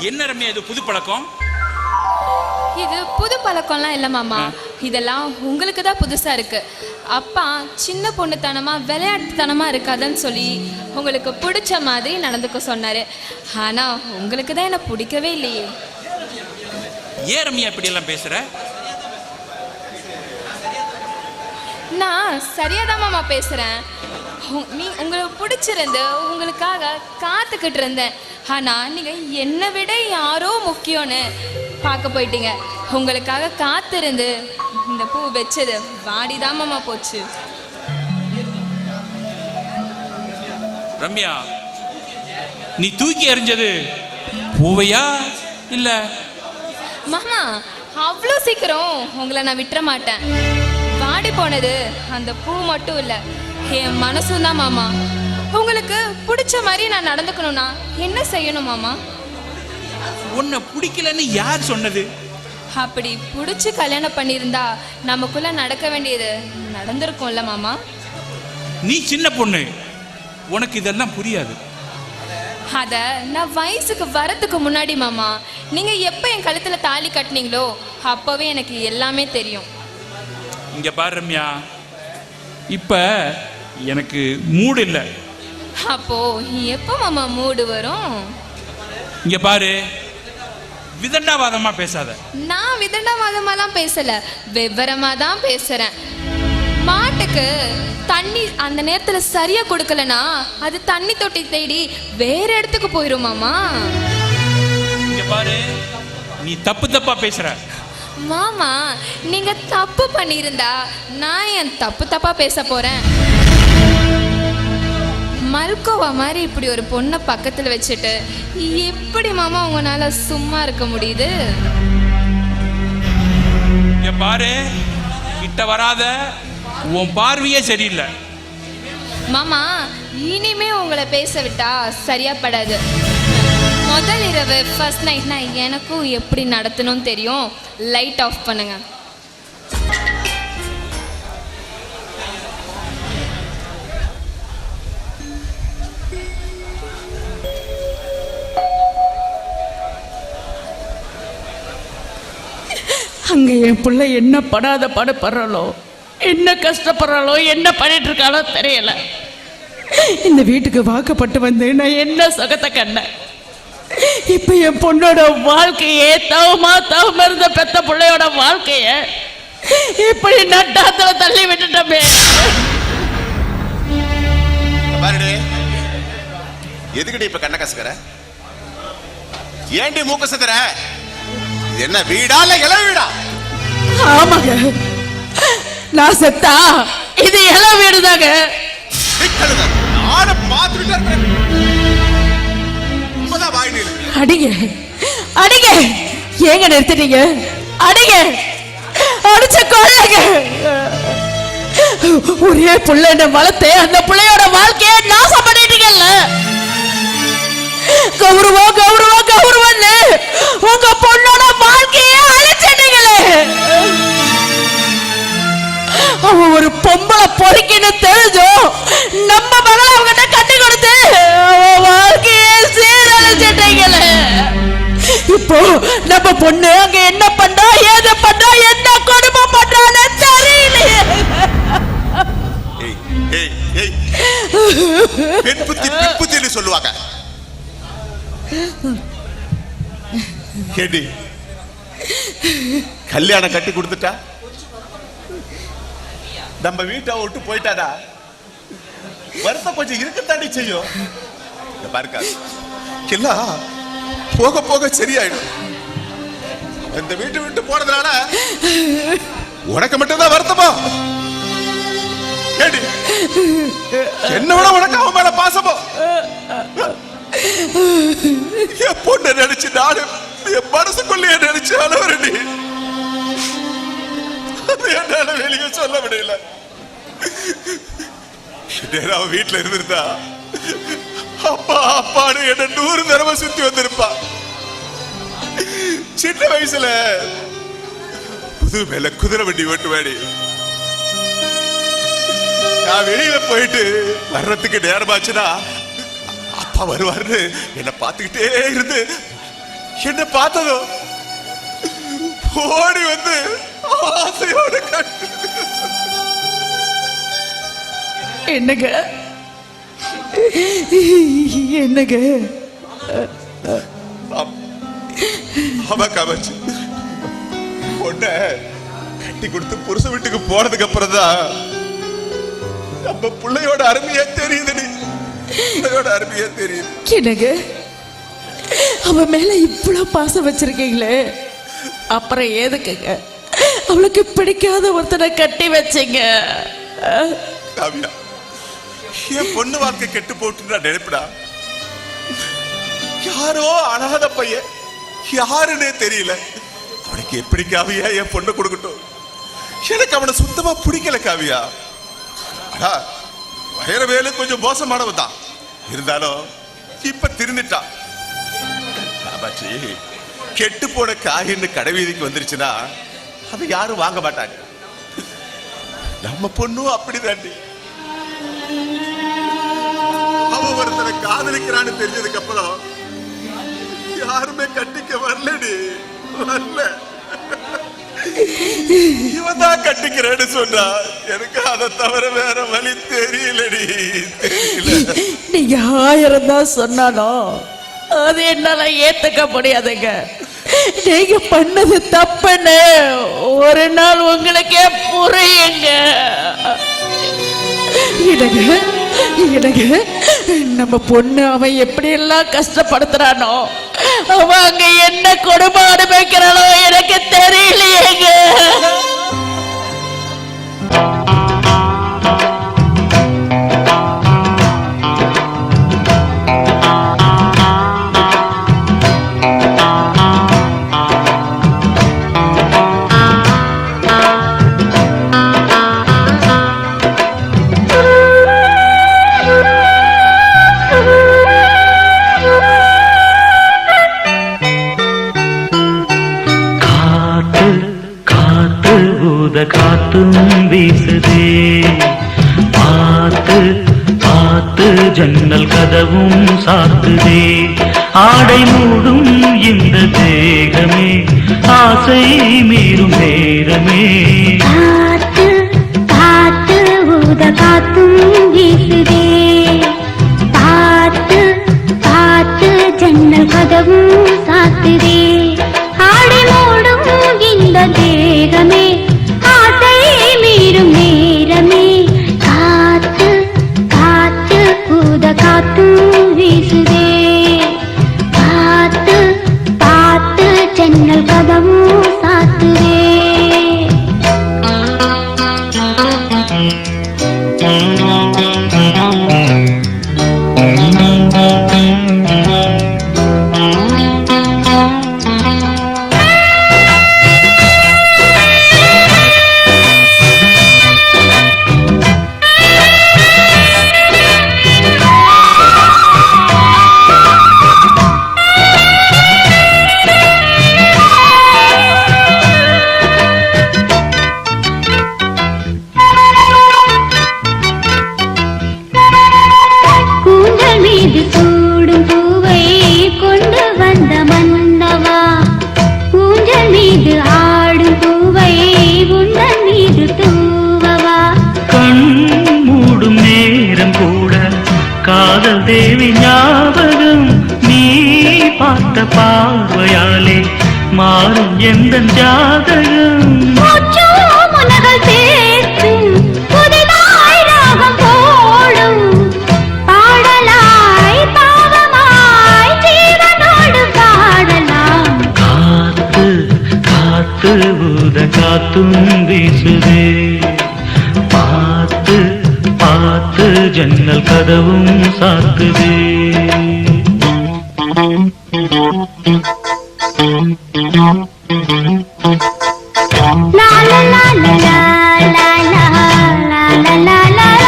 என்ன ரம்யா இது புது பழக்கம்? இது புது பழக்கம்லாம் இல்லை மாமா, இதெல்லாம் உங்களுக்கு தான் புதுசா இருக்கு. அப்பா சின்ன பொண்ணுத்தனமா விளையாட்டுத்தனமா இருக்காதுன்னு சொல்லி உங்களுக்கு பிடிச்ச மாதிரி நடந்துக்க சொன்னாரு. ஆனா உங்களுக்கு தான் என்ன பிடிக்கவே இல்லையே. ஏன் ரம்யா இப்படி எல்லாம் பேசுற? நான் சரியாதான் மாமா பேசுறேன். உங்களுக்கு பிடிச்சிருந்து உங்களுக்காக காத்துக்கிட்டு இருந்தேன். ஆனா நீங்க என்னை விட யாரோ முக்கியம்னு பார்க்க போயிட்டீங்க. உங்களுக்காக காத்திருந்து இந்த பூ வச்சது வாடிதான் மாமா போச்சு. ரம்யா, நீ தூக்கி எறிஞ்சது பூவையா இல்ல? மாமா அவ்வளோ சீக்கிரம் உங்களை நான் விட்டுற மாட்டேன். வாடி போனது அந்த பூ மட்டும் இல்லை, என் மனசும் தான் மாமா. உங்களுக்கு பிடிச்ச மாதிரி நான் நடந்துக்கணும்னா என்ன செய்யணும் மாமா? உன்னை பிடிக்கலன்னு யார் சொன்னது? அப்படி பிடிச்சி கல்யாணம் பண்ணியிருந்தா நமக்குள்ள நடக்க வேண்டியது நடந்திருக்கும்ல மாமா. நீ சின்ன பொண்ணு, உனக்கு இதெல்லாம் புரியாது. அத நான் வயசுக்கு வரதுக்கு முன்னாடி மாமா, நீங்க எப்ப என் கழுத்துல தாலி கட்டினீங்களோ அப்பவே எனக்கு எல்லாமே தெரியும். இங்க பாரு ரம்யா, இப்ப எனக்கு மூடு இல்லை. அப்போ எப்ப மாமா மூடு வரும்? இங்க பாரு, விதண்டாவாதமா பேசாத. நான் விதண்டாவாதமாலாம் பேசல, விவரமா தான் பேசுறேன். மாட்டுக்கு தண்ணி அந்த நேரத்துல சரியா கொடுக்கலனா அது தண்ணி தொட்டி தேடி வேற இடத்துக்கு போயிரும் மாமா. இங்க பாரு, நீ தப்பு தப்பா பேசுற. மாமா நீங்க தப்பு பண்ணியிருந்தா நான் என் தப்பு தப்பா பேச போறேன்? மல்கோவா மாதிரி இப்படி ஒரு பொண்ணை பக்கத்துல வச்சுட்டு எப்படி மாமா உங்களால சும்மா இருக்க முடியுது? இங்க பாரு, கிட்ட வராத, உன் பார்வையே சரியில்லை. மாமா இனிமே உங்களை பேச விட்டா சரியா படாது. முதல் இரவு ஃபர்ஸ்ட் நைட்னா எனக்கும் எப்படி நடத்தணும்னு தெரியும். லைட் ஆஃப் பண்ணுங்க. அங்க என் பிள்ளை என்ன படாத படுறாளோ, என்ன கஷ்டப்படுறாளோ, என்ன பண்ணிட்டு இருக்காளோ தெரியல. இந்த வீட்டுக்கு வாக்கப்பட்டு வந்து நான் என்ன சுகத்தை கண்டேன். இப்ப என் பொண்ணோட வாழ்க்கையே தவமா இருந்த பெத்த பிள்ளையோட வாழ்க்கைய இப்படி நட்டாத்துல தள்ளி விட்டுட்டமே. எதுக்கடி இப்ப கண்ண கசக்கற? ஏண்டி மூக்க சதுற? என்ன வீடா இல்ல இள வீடா? ஆமாங்க, நான் செத்தா இது இள வீடுதாங்க. நானும் பார்த்துட்டு இருக்கேன். அடிங்க அடிங்க, ஏங்க நிறுத்திட்டீங்க? அடிங்க, அடிச்ச கொள்ளைங்க. ஒரே புள்ள வளர்த்து அந்த பிள்ளையோட வாழ்க்கைய நாசம் பண்ணிட்டீங்கல்ல. கௌரவம் கௌரவம் கௌரவம்னு உங்க பொண்ணோட வாழ்க்கைய அழிச்சிட்டீங்களே. அவ ஒரு பொம்பளை பொறுக்கின்னு தெரிஞ்சும் நம்ம மகளை அவங்கிட்ட கட்டி கொடுத்து வாழ்க்கைய சீரழிச்சிட்டீங்களே. இப்போ நம்ம பொண்ணு அங்க என்ன பண்றா, ஏது பண்றா, என்ன குடும்பம் பண்றான்னு தெரியலையே. பெண் புத்தி பிற்புத்தின்னு சொல்லுவாங்க. கேடி கல்யாணம் கட்டி கொடுத்துட்டா, நம்ம வீட்டை விட்டு போயிட்டாடா, வருத்தம் கொஞ்சம் இருக்கத்தாண்டி செய்யும். பாருக்கா, எல்லாம் போக போக சரியாயிடும். இந்த வீட்டை விட்டு போனதுனால உனக்கு மட்டும்தான் வருத்தமா? கேடி, என்ன விட உனக்கு அவன் மேல பாசமோ? என் பொண்ணை நினைச்சு நானு என் மனசுக்குள்ளே நினைச்சு அழவரடி. என்னால வெளியே சொல்ல முடியல. அவன் வீட்டுல இருந்திருந்தா அப்பா அப்பான்னு என்ன 100 தடவை சுத்தி வந்திருப்பா. சின்ன வயசுல புது மேல குதிரை வண்டி ஓட்டுவாடி. நான் வெளியில போயிட்டு வர்றதுக்கு நேரமாச்சுன்னா அப்பா வருவாருன்னு என்ன பார்த்துக்கிட்டே இருந்து என்ன பார்த்ததும் ஓடி வந்து ஆசையோட என்னங்க என்னங்க ஆமா காமாட்சி, பொண்ண கட்டி கொடுத்து புருஷ வீட்டுக்கு போனதுக்கு அப்புறம் தான் நம்ம பிள்ளையோட அருமையா தெரியுது. பிள்ளையோட அருமையா தெரியுது. என்னங்க அவ மேல இவ்வளவு பாசம் வச்சிருக்கீங்களே, அப்புறம் எதுக்குங்க அவளுக்கு பிடிக்காத ஒருத்தனை கட்டி வச்சீங்க? காவியா, என் பொண்ணு வாழ்க்கை கெட்டு போட்டு நான் நினைப்படா. யாரோ அனாத பையன், யாருன்னே தெரியல, அவனுக்கு எப்படி காவியா என் பொண்ணை கொடுக்கட்டும்? எனக்கு அவனை சுத்தமா பிடிக்கல காவியா. வைரவேலு கொஞ்சம் மோசமானவன் தான், இருந்தாலும் இப்ப திருந்திட்டான். காமாட்சி, கெட்டு போன காயின்னு கடை வீதிக்கு வந்துருச்சுன்னா அதை யாரும் வாங்க மாட்டாங்க. நம்ம பொண்ணும் அப்படிதாண்டி. அவன் ஒருத்தனை காதலிக்கிறான்னு தெரிஞ்சதுக்கு அப்புறம் யாருமே கட்டிக்க வரலடி, வரல. இவன் தான் கட்டிக்கிறேன்னு சொன்னா எனக்கு அதை தவிர வேற வழி தெரியலடி, தெரியல. நீங்க 1000 தான் சொன்னாலும் அது என்னால ஏத்துக்க முடியாதுங்க. நீங்க பண்ணது தப்புன்னு ஒரு நாள் உங்களுக்கே புரியுங்க. நம்ம பொண்ணு அவன் எப்படி எல்லாம் கஷ்டப்படுத்துறானோ, அவன் அங்க என்ன கொடுமை அனுபவிக்கிறானோ எனக்கு தெரியலையேங்க. காத்தும் வீசுதே, பார்த்து பார்த்து ஜன்னல் கதவும் சாத்துதே, ஆடை மூடும் இந்த தேகமே ஆசை மீறும் நேரமே. காத்து காத்து ஊத காத்தும் வீசுதே, பார்த்து பார்த்து ஜன்னல் கதவும் சாத்துதே, ஆடை மூடும் இந்த தேகமே ஆசை மீறும் நேரமே. காத்து காத்து ஊத காத்தும் வீசுதே, பார்த்து பார்த்து ஜன்னல் கதவும் சாத்துதே. காதல் தேவி ஞாபகம் நீ பார்த்த பார்வையாலே மாறும் எந்த ஜாதகம். காத்து காத்து ஊத காத்தும் வீசுதே, பார்த்து பார்த்து ஜன்னல் கதவும் சாத்துதே. La la la la la la la la la la la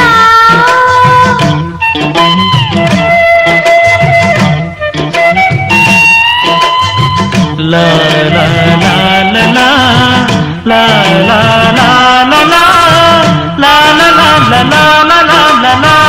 la la la la la la la la.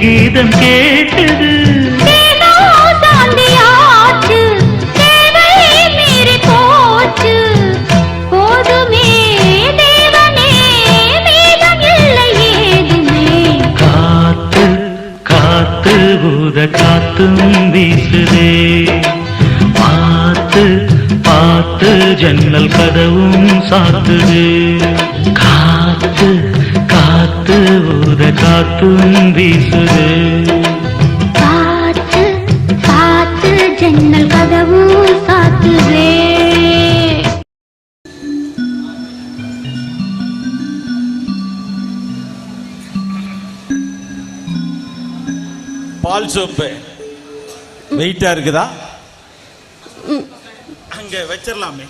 கீதம் கேட்டது. ஏதோ சாந்தியாச்சு, தேவை மீறி போச்சு. போதுமே தேவனே, மீதம் இல்லை ஏதுமே. காத்து காத்து ஊத காத்தும் வீசுதே. பார்த்து பார்த்து ஜன்னல் கதவும் சாத்துது. காத்து காத்து ஊத காத்தும் வீசுது. காத்து காத்து ஜன்னல் கதவும் சாத்துதே. பால் சோப்பு வெயிட்டா இருக்குதா? அங்க வச்சிடலாமே.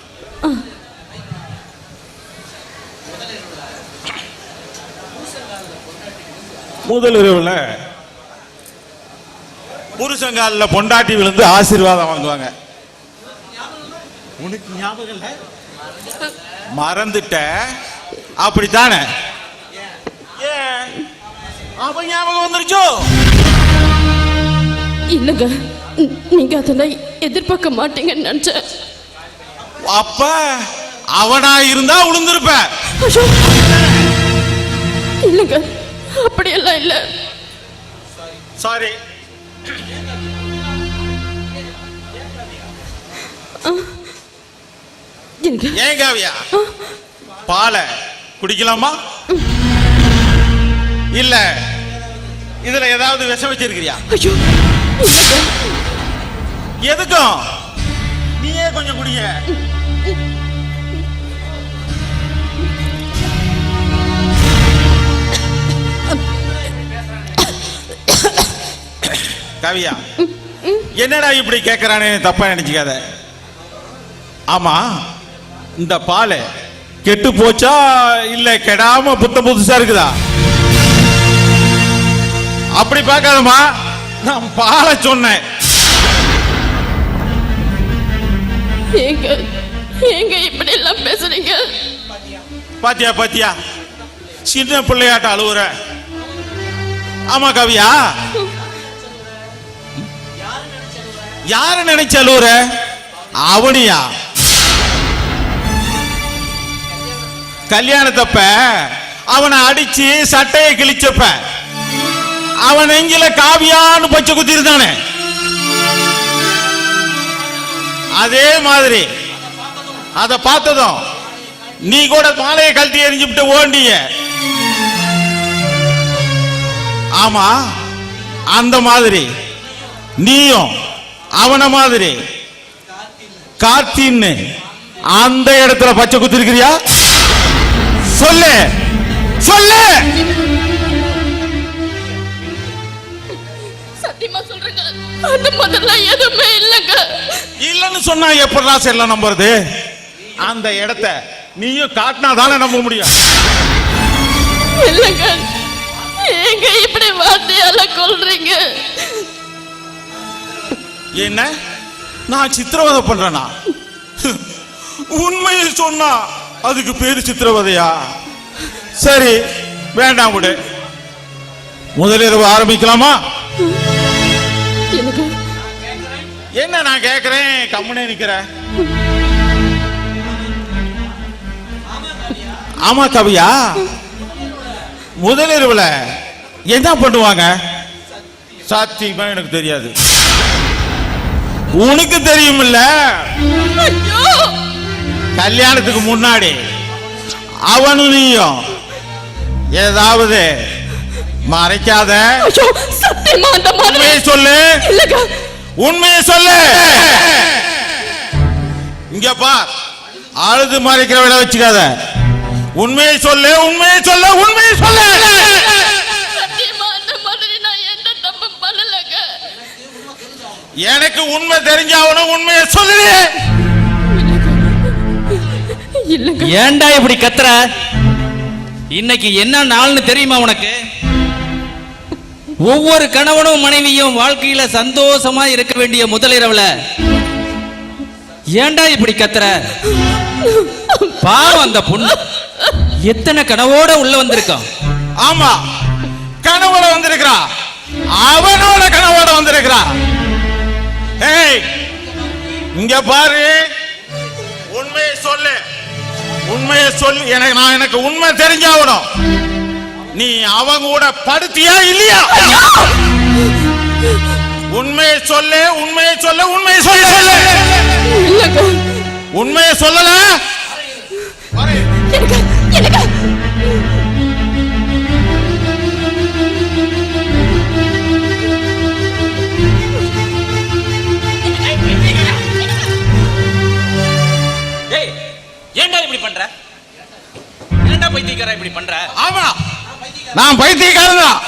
முதல் இரவுல புருஷங்கால பொண்டாட்டி விழுந்து ஆசீர்வாதம் வாங்குவாங்க. உனக்கு ஞாபகம் இல்ல? மறந்துட்ட அப்படித்தானே? அவன் ஞாபகம் வந்துருச்சோ? இல்லைங்க, நீங்க அதெல்லாம் எதிர்பார்க்க மாட்டீங்கன்னு நினைச்சேன். அப்ப அவனா இருந்தா உளுந்திருப்ப. இல்லைங்க, அப்படியெல்லாம் இல்ல. சாரி. ஏன் காவியா பாலை குடிக்கலாமா? இல்ல இதுல ஏதாவது விஷம் வச்சிருக்கிறியா? எதுக்கும் நீயே கொஞ்சம் குடிங்க. கவியா, என்னடா இப்படி கேட்கறானே தப்பா நினைச்சுக்காத. ஆமா, இந்த பால் கெட்டு போச்சா இல்ல கெடாம புதுசா இருக்குதா? அப்படி பார்க்காதமா, நான் பாலை சொன்னேன். ஏங்க ஏங்க இப்படி எல்லாம் பேசுறீங்க? பாத்தியா பாத்தியா, சின்ன பிள்ளையாட்ட அழுவுற. ஆமா கவியா, யார நினைச்ச அழுவுற? அவனியா? கல்யாணத்தப்ப அவனை அடிச்சு சட்டையை கிழிச்சப்ப அவன் நெஞ்சில காவியான்னு பச்சை குத்தி இருந்தானே, அதே மாதிரி அத பார்த்ததும் நீ கூட மாலையை கழட்டி எரிஞ்சுட்டு ஓண்டிய. ஆமா, அந்த மாதிரி நீயும் அவன மாதிரி காத்தின்னு அந்த இடத்துல பச்சை குத்தி இருக்கிறியா? சொல்லு சொல்லு. சத்தியமா சொல்றேங்க, அது முதல்ல எதுவுமே இல்லைங்க. இல்லன்னு சொன்னா எப்படா செல்ல நம்புறது? அந்த இடத்த நீயும் காட்டினா தானே நம்ப முடியும். இல்லைங்க, ஏங்க இப்படி வார்த்தையால கொல்றீங்க? என்ன நான் சித்திரவதை பண்றேனா? உண்மையை சொன்னா அதுக்கு பேரு சித்திரவதையா? சரி வேண்டாம் விடு. முதலிரவு ஆரம்பிக்கலாமா? என்ன நான் கேட்கிறேன், கம்முனே நிக்கிற. ஆமா கவியா, முதலிரவுல என்ன பண்ணுவாங்க? சாத்தியமா எனக்கு தெரியாது. உனக்கு தெரியும் இல்ல? கல்யாணத்துக்கு முன்னாடி அவனும் நீயும் ஏதாவது மறைக்காத. உண்மையை சொல்லு, உண்மையை சொல்லு. இங்க பார், அழுது மறைக்கிற விட வச்சுக்காத. உண்மையை சொல்லு, உண்மையை சொல்லு, உண்மையை சொல்லு. எனக்கு உண்மை தெரிஞ்சாவணும், உண்மையை சொல்லு. ஏன்டா இப்படி கத்துற? இன்னைக்கு என்ன நாள்னு தெரியுமா உனக்கு? ஒவ்வொரு கணவனும் மனைவியும் வாழ்க்கையில சந்தோஷமா இருக்க வேண்டிய முதலிரவுல ஏன்டா இப்படி கத்துற? பாவம் அந்த பொண்ணு எத்தனை கனவோட உள்ள வந்திருக்கான். ஆமா, கனவுல வந்திருக்கிறா. அவனோட கனவோட வந்திருக்கிறான். ஏய், இங்க பாரு, உண்மையை சொல்லு, உண்மையை சொல்லு. எனக்கு உண்மை தெரிஞ்சாகணும். நீ அவங்க கூட படுத்தியா இல்லையா? உண்மையை சொல்லு, உண்மையை சொல்லு, உண்மையை சொல்லு. உண்மையை சொல்லல ஏன்டா இப்படி பண்ற? ஏன்டா பைத்தியக்காரா இப்படி பண்ற? ஆமா, நான் பைத்தியக்காரன் தான்.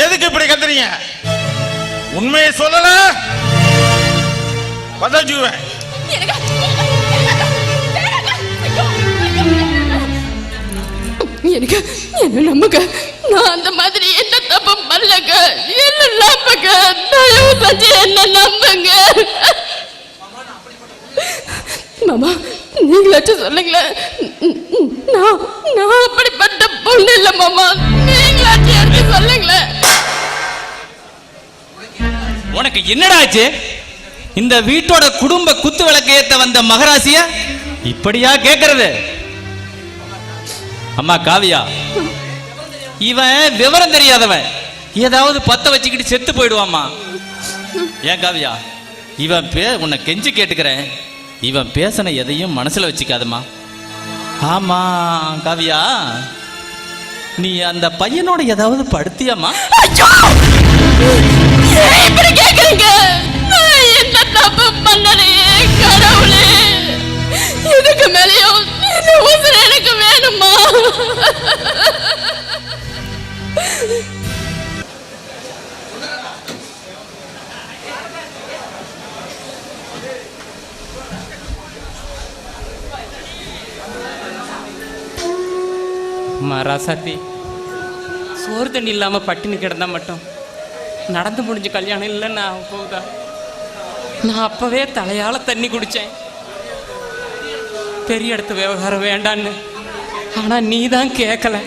எதுக்கு இப்படி கத்துறீங்க? உண்மையை சொல்லல பதஞ்சுவேன். எனக்கு என்ன நம்புங்க, நான் அந்த மாதிரி என்ன தப்பு பண்ணலங்க. என்ன நம்புங்க, தயவு செஞ்சு என்ன நம்புங்க. மாமா, நீங்களாச்சும் சொல்லுங்களேன். நான் அப்படிப்பட்ட பொண்ணு இல்ல மாமா. நீங்களாச்சும் எடுத்து சொல்லுங்களேன். உனக்கு என்னடா ஆச்சு? இந்த வீட்டோட குடும்ப குத்து விளக்கு ஏத்த வந்த மகராசிய இப்படியா கேக்குறது? அம்மா காவியா, இவன் விவரம் தெரியாதவன். ஏதாவது பத்த வச்சுக்கிட்டு செத்து போயிடுவாமா. ஏன் காவியா, இவன் உன்னை கெஞ்சி கேட்டுக்கிறேன், இவன் பேசின எதையும் மனசுல வச்சுக்காதம்மா. ஆமா காவியா, நீ அந்த பையனோட ஏதாவது படுத்தியாமா? இப்படி கேக்குறீங்க? என்ன தப்பு பண்ணனே கடவுளே. இதுக்கு மேலேயும் இந்த உசுர எனக்கு வேணுமா? ராசாத்தி, சோறு தண்ணி இல்லாம பட்டினி கிடந்தா மட்டும் நடந்து முடிஞ்ச கல்யாணம் இல்லைன்னு போகுதா? நான் அப்பவே தலையால தண்ணி குடிச்சேன், பெரிய இடத்து விவகாரம் வேண்டான்னு. ஆனா நீ தான் கேட்கல.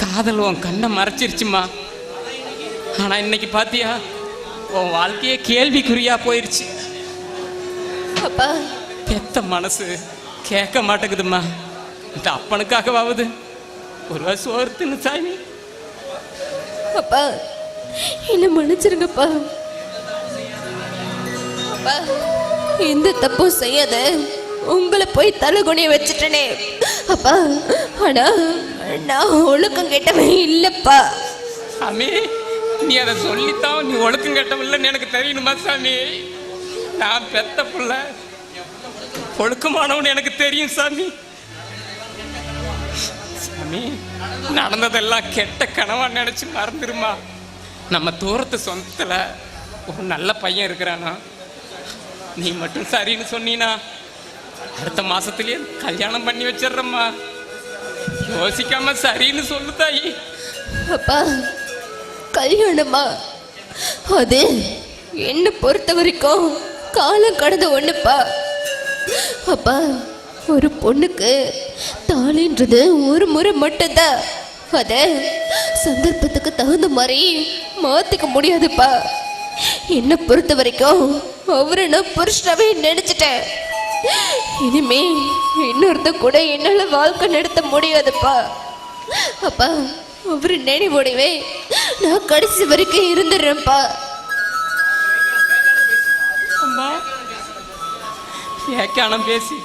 காதல் உன் கண்ணை மறைச்சிருச்சுமா. ஆனா இன்னைக்கு பாத்தியா, உன் வாழ்க்கையே கேள்விக்குறியா போயிருச்சு. அப்பா, பெத்த மனசு கேட்க மாட்டேங்குதுமா. இந்த அப்பனுக்காகவாவது ஒரு சோர்த்துன்னு சாமி. அப்பா, என்ன மன்னிச்சிருங்கப்பா. அப்பா, எந்த தப்பும் செய்யாத உங்களை போய் தலைகுனிய வச்சுட்டனே அப்பா. ஆனா நான் ஒழுக்கம் கேட்டவன் இல்லப்பா. சாமி, நீ அதை சொல்லித்தான் நீ ஒழுக்கம் கேட்டவன் இல்லைன்னு எனக்கு தெரியணுமா சாமி? நான் பெத்த புள்ள, ஒழுக்கமானவன் எனக்கு தெரியும் சாமி. சாமி, நடந்ததெல்லாம் கெட்ட கனவா நினைச்சு மறந்துருமா. நம்ம தூரத்து சொந்தத்துல ஒரு நல்ல பையன் இருக்கிறானா, நீ மட்டும் சரின்னு சொன்னீனா அடுத்த மாசத்துலயே கல்யாணம் பண்ணி வச்சிடுறம்மா. யோசிக்காம சரின்னு சொல்லு தாயி. அப்பா, கல்யாணமா? அது என்ன பொறுத்த வரைக்கும் காலம் கடந்த ஒண்ணுப்பா. அப்பா, ஒரு பொண்ணுக்கு தாலின்றது ஒரு முறை மட்டும்தான். அத சந்தர்ப்பத்துக்கு தகுந்த மாதிரி மாத்திக்க முடியாதுப்பா. என்ன பொறுத்த வரைக்கும் அவரை நான் புருஷனாவே நினைச்சிட்டேன். இனிமே இன்னொருத்த கூட என்னால வாழ்க்கை நடத்த முடியாதுப்பா. அப்பா, அவரு நினைவோடவே நான் கடைசி வரைக்கும் இருந்துடுறேன்ப்பா. அம்மா, ஏக்கானம் பேசி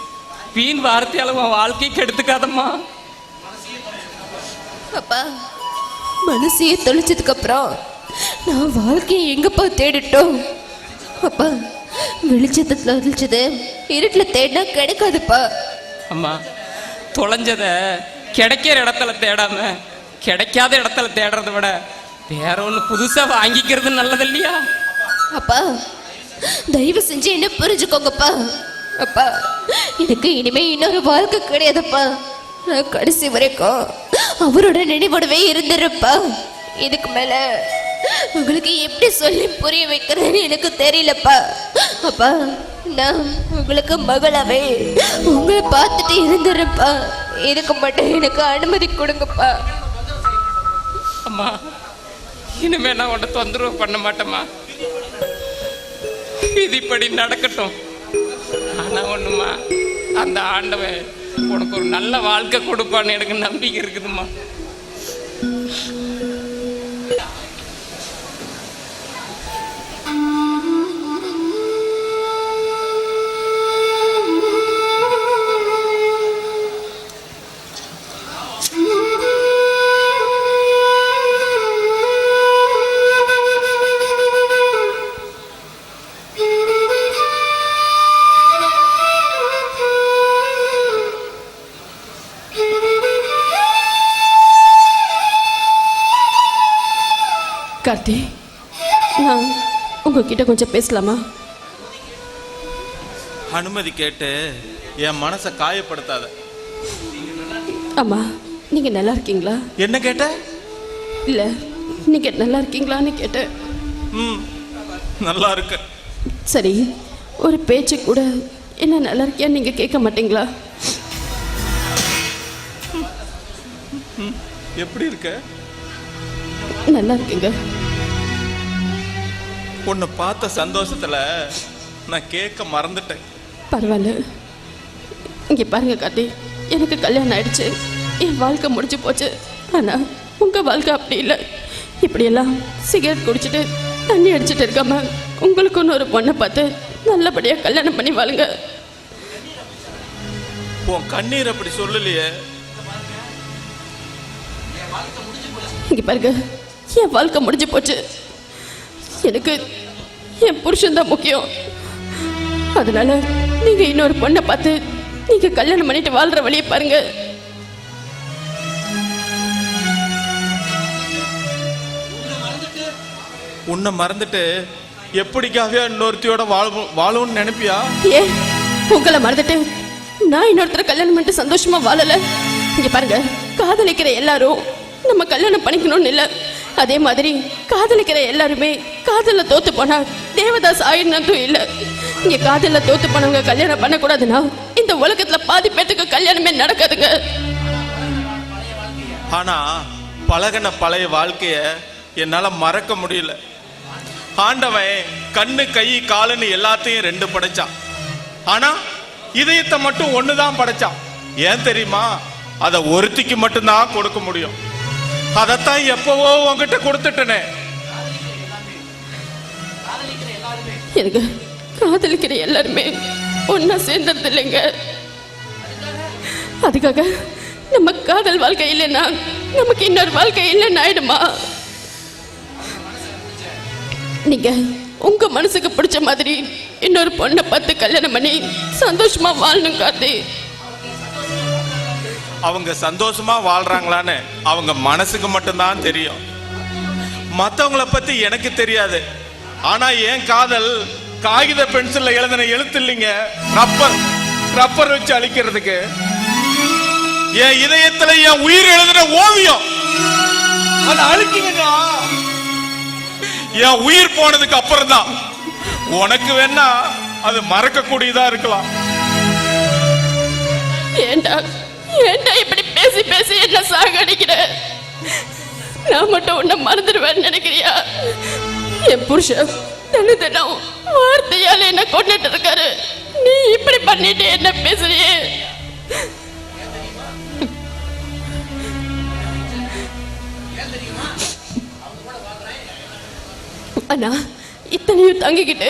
வீண் வார்த்தையால உன் வாழ்க்கைக்கு எடுத்துக்காதம்மா. அப்பா, மனசையே தொலைச்சதுக்கு அப்புறம் நான் வாழ்க்கையை எங்கப்பா தேடிட்டோம்? அப்பா, வெளிச்சத்தை தொலைச்சது இருட்டில் தேடினா கிடைக்காதுப்பா. அம்மா, தொலைஞ்சத கிடைக்கிற இடத்துல தேடாம கிடைக்காத இடத்துல தேடுறத விட வேற ஒன்று புதுசா வாங்கிக்கிறது நல்லது இல்லையா? அப்பா, தயவு செஞ்சு என்ன புரிஞ்சுக்கோங்கப்பா. அப்பா, எனக்கு இனிமே இன்னொரு வாழ்க்கை கிடையாதுப்பா. நான் கடைசி வரைக்கும் அவரோட நினைவோடவே இருந்துருப்பா. இதுக்கு மேல உங்களுக்கு எப்படி சொல்லி புரிய வைக்கிறதுன்னு எனக்கு தெரியலப்பா. அப்பா, நான் உங்களுக்கு மகளாவே உங்களை பார்த்துட்டு இருந்துருப்பா. இதுக்கு மட்டும் எனக்கு அனுமதி கொடுங்கப்பா. அம்மா, இனிமே நான் உன்னை தொந்தரவு பண்ண மாட்டேம்மா. இது இப்படி நடக்கட்டும். ஆனா ஒண்ணுமா, அந்த ஆண்டவன் உனக்கு ஒரு நல்ல வாழ்க்கை கொடுப்பான்னு எனக்கு நம்பிக்கை இருக்குதும்மா. கார்த்தி, நான் உங்ககிட்ட கொஞ்சம் பேசலாமா? அனுமதி கேட்டு என் மனசை காயப்படுத்தாத. அம்மா, நீங்க நல்லா இருக்கீங்களா? என்ன கேட்ட? இல்ல, நீங்க நல்லா இருக்கீங்களான்னு கேட்டேன். நல்லா இருக்கு. சரி, ஒரு பேச்சு கூட என்ன நல்லா இருக்கியா நீங்க கேட்க மாட்டீங்களா? எப்படி இருக்க? நல்லா இருக்குங்க. உன்னை பார்த்த சந்தோஷத்துல நான் கேட்க மறந்துட்டேன். பரவாயில்ல. இங்க பாருங்க கார்த்தி, எனக்கு கல்யாணம் ஆயிடுச்சு, என் வாழ்க்கை முடிஞ்சு போச்சு. ஆனா உங்க வாழ்க்கை அப்படி இல்லை. இப்படியெல்லாம் சிகரெட் குடிச்சிட்டு தண்ணி அடிச்சுட்டு இருக்காம உங்களுக்குன்னு ஒரு பொண்ணை பார்த்து நல்லபடியா கல்யாணம் பண்ணி வாழுங்க. உன் கண்ணீர் அப்படி சொல்லலையே. இங்க பாருங்க, என் வாழ்க்கை முடிஞ்சு போச்சு. எனக்கு என் புருஷன் தான் முக்கியம். அதனால நீங்க இன்னொரு பொண்ணை பார்த்து நீங்க கல்யாணம் பண்ணிட்டு வாழ்ற வழியை பாருங்க. உன்னை மறந்துட்டு எப்படிக்காக இன்னொருத்தியோட வாழும்னு நினைப்பியா? ஏன் உங்களை மறந்துட்டு நான் இன்னொருத்தர கல்யாணம் பண்ணிட்டு சந்தோஷமா வாழல? இங்க பாருங்க, காதலிக்கிற எல்லாரும் நம்ம கல்யாணம் பண்ணிக்கணும்னு இல்லை. அதே மாதிரி காதலிக்கிற எல்லாருமே காதல தோத்து போனா தேவதாஸ் ஆயிடுனதும் இல்லை. இங்க காதல தோத்து போனவங்க கல்யாணம் பண்ணக்கூடாதுன்னா இந்த உலகத்துல பாதி பேத்துக்கு கல்யாணமே நடக்காதுங்க. ஆனா பழகின பழைய வாழ்க்கைய என்னால மறக்க முடியல. ஆண்டவன் கண்ணு கை காலுன்னு எல்லாத்தையும் ரெண்டு படைச்சான். ஆனா இதயத்தை மட்டும் ஒண்ணுதான் படைச்சான். ஏன் தெரியுமா? அதை ஒருத்திக்கு மட்டும்தான் கொடுக்க முடியும். அதத்தான் எப்பவோ உங்ககிட்ட கொடுத்துட்டனே. எனக்கு காதலிக்கிற எல்லாருமே ஒன்னா சேர்ந்தது இல்லைங்க. அதுக்காக நம்ம காதல் வாழ்க்கை இல்லைன்னா நமக்கு இன்னொரு வாழ்க்கை இல்லைன்னு ஆயிடுமா? நீங்க உங்க மனசுக்கு பிடிச்ச மாதிரி இன்னொரு பொண்ணை பார்த்து கல்யாணம் பண்ணி சந்தோஷமா வாழணும் கார்த்தி. அவங்க சந்தோஷமா வாழ்றாங்களான்னு அவங்க மனசுக்கு மட்டும்தான் தெரியும். மற்றவங்களை பத்தி எனக்கு தெரியாது. ஆனா என் காதல் காகித பென்சில்ல எழுதின எழுத்து இல்லைங்க, ரப்பர் வச்சு அழிக்கிறதுக்கு. என் இதயத்துல என் உயிர் எழுதின ஓவியம். அதை அழிக்கீங்கண்ணா. என் உயிர் போனதுக்கு அப்புறம் தான் உனக்கு வேணா அது மறக்க கூடியதா இருக்கலாம். ஏண்டா ஏண்டா இப்படி பேசி பேசி என்ன சாகடிக்கிற? நான் மட்டும் உன்னை மறந்துடுவேன்னு நினைக்கிறியா? என் புருஷன் தினம் வார்த்தையால என்ன கொண்டுட்டு இருக்காரு. நீ இப்படி பண்ணிட்டு என்ன பேசுறியே? ஆனா இத்தனையும் தங்கிக்கிட்டு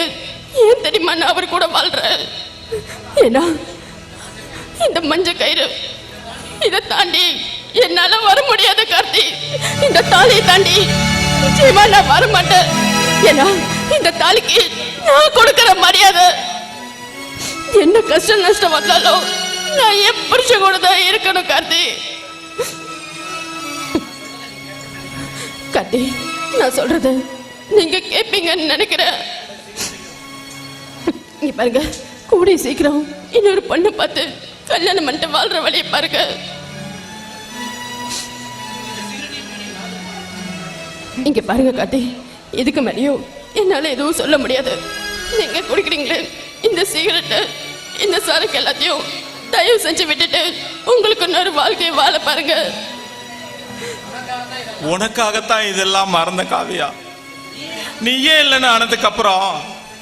ஏன் தெரியுமா நான் அவர் கூட வாழ்றேன்? ஏன்னா இந்த மஞ்ச கயிறு இதை தாண்டி என்னால வர முடியாத கார்த்தி. இந்த தாலியை தாண்டி நிச்சயமா நான் வர மாட்டேன். ஏன்னா இந்த தாலிக்கு நான் கொடுக்கிற மரியாதை. என்ன கஷ்டம் நஷ்டம் வந்தாலும் நான் என் புருஷன் கூட தான் இருக்கணும் கார்த்தி. கார்த்தி, நான் சொல்றது நீங்க கேட்பீங்கன்னு நினைக்கிறேன். இங்க பாருங்க, கூடிய சீக்கிரம் இன்னொரு பொண்ணு பார்த்து கல்யாணம் பண்ணிட்டு வாழ்ற வழியை பாருங்க. இங்க பாருங்க கார்த்தி, இதுக்கு மேலேயும் என்னால எதுவும் சொல்ல முடியாது. நீங்க குடிக்கிறீங்களே இந்த சிகரெட்டு இந்த சரக்கு எல்லாத்தையும் தயவு செஞ்சு விட்டுட்டு உங்களுக்கு இன்னொரு வாழ்க்கையை வாழ பாருங்க. உனக்காகத்தான் இதெல்லாம் மறந்த காவியா. நீயே இல்லைன்னு ஆனதுக்கு அப்புறம்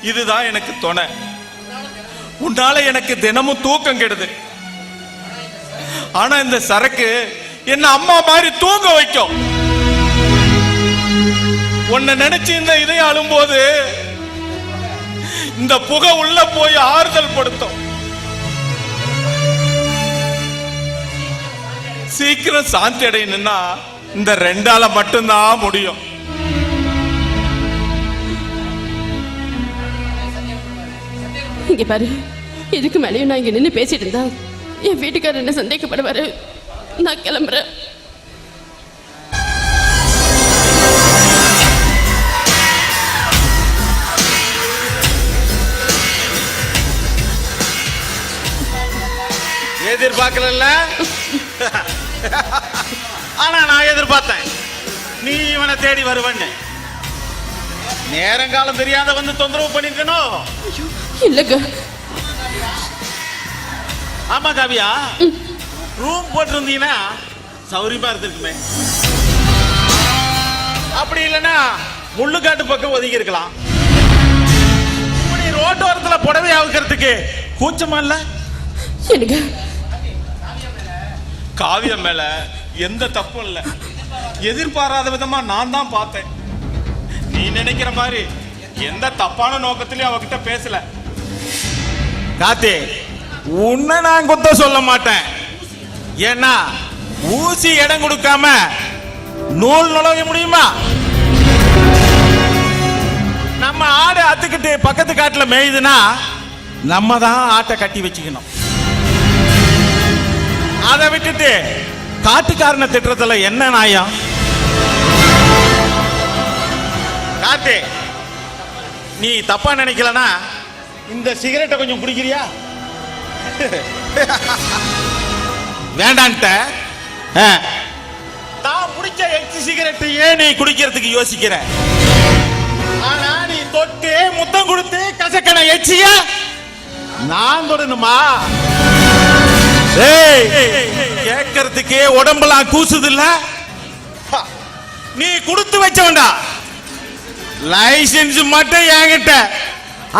இதுதான் எனக்கு துணை. உன்னால எனக்கு தினமும் தூக்கம் கெடுது. ஆனா இந்த சரக்கு என்ன அம்மா மாதிரி தூங்க வைக்கும். உன்னை நினைச்சு இந்த இதயம் அழும்போது இந்த புகை உள்ள போய் ஆறுதல் படுத்தும். சீக்கிரம் சாந்தி அடையணும்னா இந்த 2ஆல மட்டும்தான் முடியும். இங்க பாரு, இதுக்கு மேலேயும் நான் இங்க நின்று பேசிட்டு இருந்தா என் வீட்டுக்காரர் என்ன சந்தேகப்படுவாரு. நான் கிளம்புறேன். எதிர்பார்க்கல. ஆனா நான் எதிர்பார்த்தேன் நீ இவனை தேடி வருவன்னு. நேரங்காலம் தெரியாத வந்து தொந்தரவு பண்ணிருக்கணும். இல்லங்க. ஆமா காவியா, ரூம் போட்டிருந்தீங்கன்னா சௌரியமா இருந்திருக்குமே. அப்படி இல்லைன்னா முள்ளுக்காட்டு பக்கம் ஒதுங்கி இருக்கலாம். இப்படி ரோட்டோரத்துல புடவை அவுக்கிறதுக்கு கூச்சமா இல்ல? எனக்கு காவியம் மேல எந்த தப்பும் இல்ல. எதிர்பாராத விதமா நான் தான் பார்த்தேன். நீ நினைக்கிற மாதிரி எந்த தப்பான நோக்கத்திலயும் அவகிட்ட பேசல. காத்தே, உன்னை நான் குத்த சொல்ல மாட்டேன். ஏன்னா ஊசி இடம் கொடுக்காம நூல் நுழைய முடியுமா? நம்ம ஆடு அத்துக்கிட்டு பக்கத்து காட்டுல மேயுதுன்னா நம்ம தான் ஆட்டை கட்டி வச்சுக்கணும். அதை விட்டுட்டு காட்டுக்காரனை திட்டுறதுல என்ன நியாயம்? காத்தே, நீ தப்பா நினைக்கலனா இந்த சிகரெட்டை கொஞ்சம் குடிக்கிறியா? வேண்டான்ட்ட. நான் குடிச்ச எச்சி சிகரெட்டையே நீ குடிக்கிறதுக்கு யோசிக்கிற. ஆனா நீ தொட்டு முத்தம் கொடுத்து கசக்கன எச்சிய நான் தொடணுமா? கேட்கறதுக்கே உடம்பெல்லாம் கூசுது இல்ல? நீ கொடுத்து வச்சவன்டா. லைசன்ஸ் மட்டும் என்கிட்ட,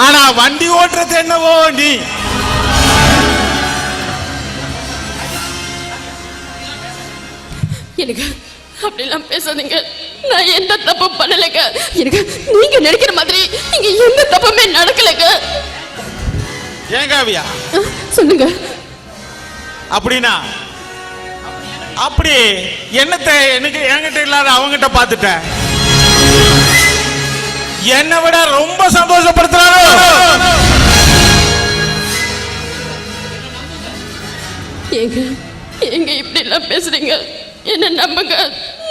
ஆனா வண்டி ஓட்டுறது என்னவோ நீ. எனக்கு அப்படிலாம் பேசாதீங்க. நான் எந்த தப்பும் பண்ணலைங்க. எனக்கு நீங்க நினைக்கிற மாதிரி இங்க எந்த தப்புமே நடக்கலைங்க. ஏன் காவியா சொல்லுங்க. அப்படின்னா அப்படி என்னத்தை எனக்கு என்கிட்ட இல்லாத அவங்கிட்ட பார்த்துட்ட என்னை விட ரொம்ப சந்தோஷப்படுத்துறாரு. ஏங்க எங்க இப்படி எல்லாம் பேசுறீங்க? என்ன நம்புங்க,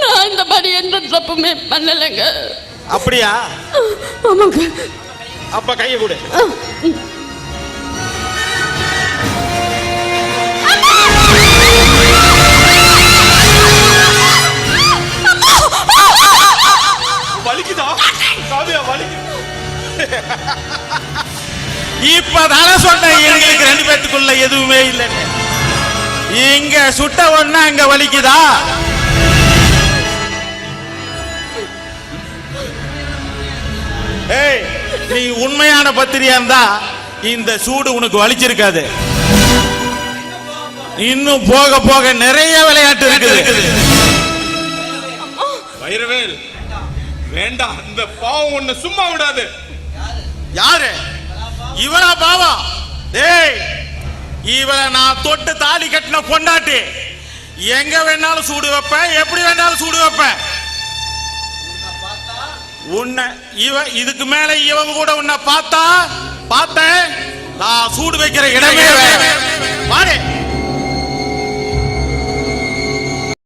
நான் அந்த மாதிரி எந்த தப்புமே பண்ணலைங்க. அப்படியா? ஆமாங்க. அப்ப கையை கொடு. வலிக்குதா காவியா? வலிக்குது. இப்பதான சொன்னேன் எங்களுக்கு 2 பேத்துக்குள்ள எதுவுமே இல்லைன்னு. இங்க சுட்ட ஒண்ணா அங்க வலிக்குதா? ஏய், நீ உண்மையான பத்திரியா இருந்தா இந்த சூடு உனக்கு வலிச்சிருக்காது. இன்னும் போக போக நிறைய விளையாட்டு இருக்குது. வைரவேல் வேண்டாம், இந்த பாவம் ஒண்ணு சும்மா விடாது. யாரு இவனா பாவம்? டேய், இவளை நான் தொட்டு தாலி கட்டின பொண்டாட்டி. எங்க வேணாலும் சூடு வைப்பேன், எப்படி வேணாலும் சூடு வைப்பேன். உன்னை இதுக்கு மேல இவங்க கூட உன்னை பார்த்தேன் நான் சூடு வைக்கிற இடமே.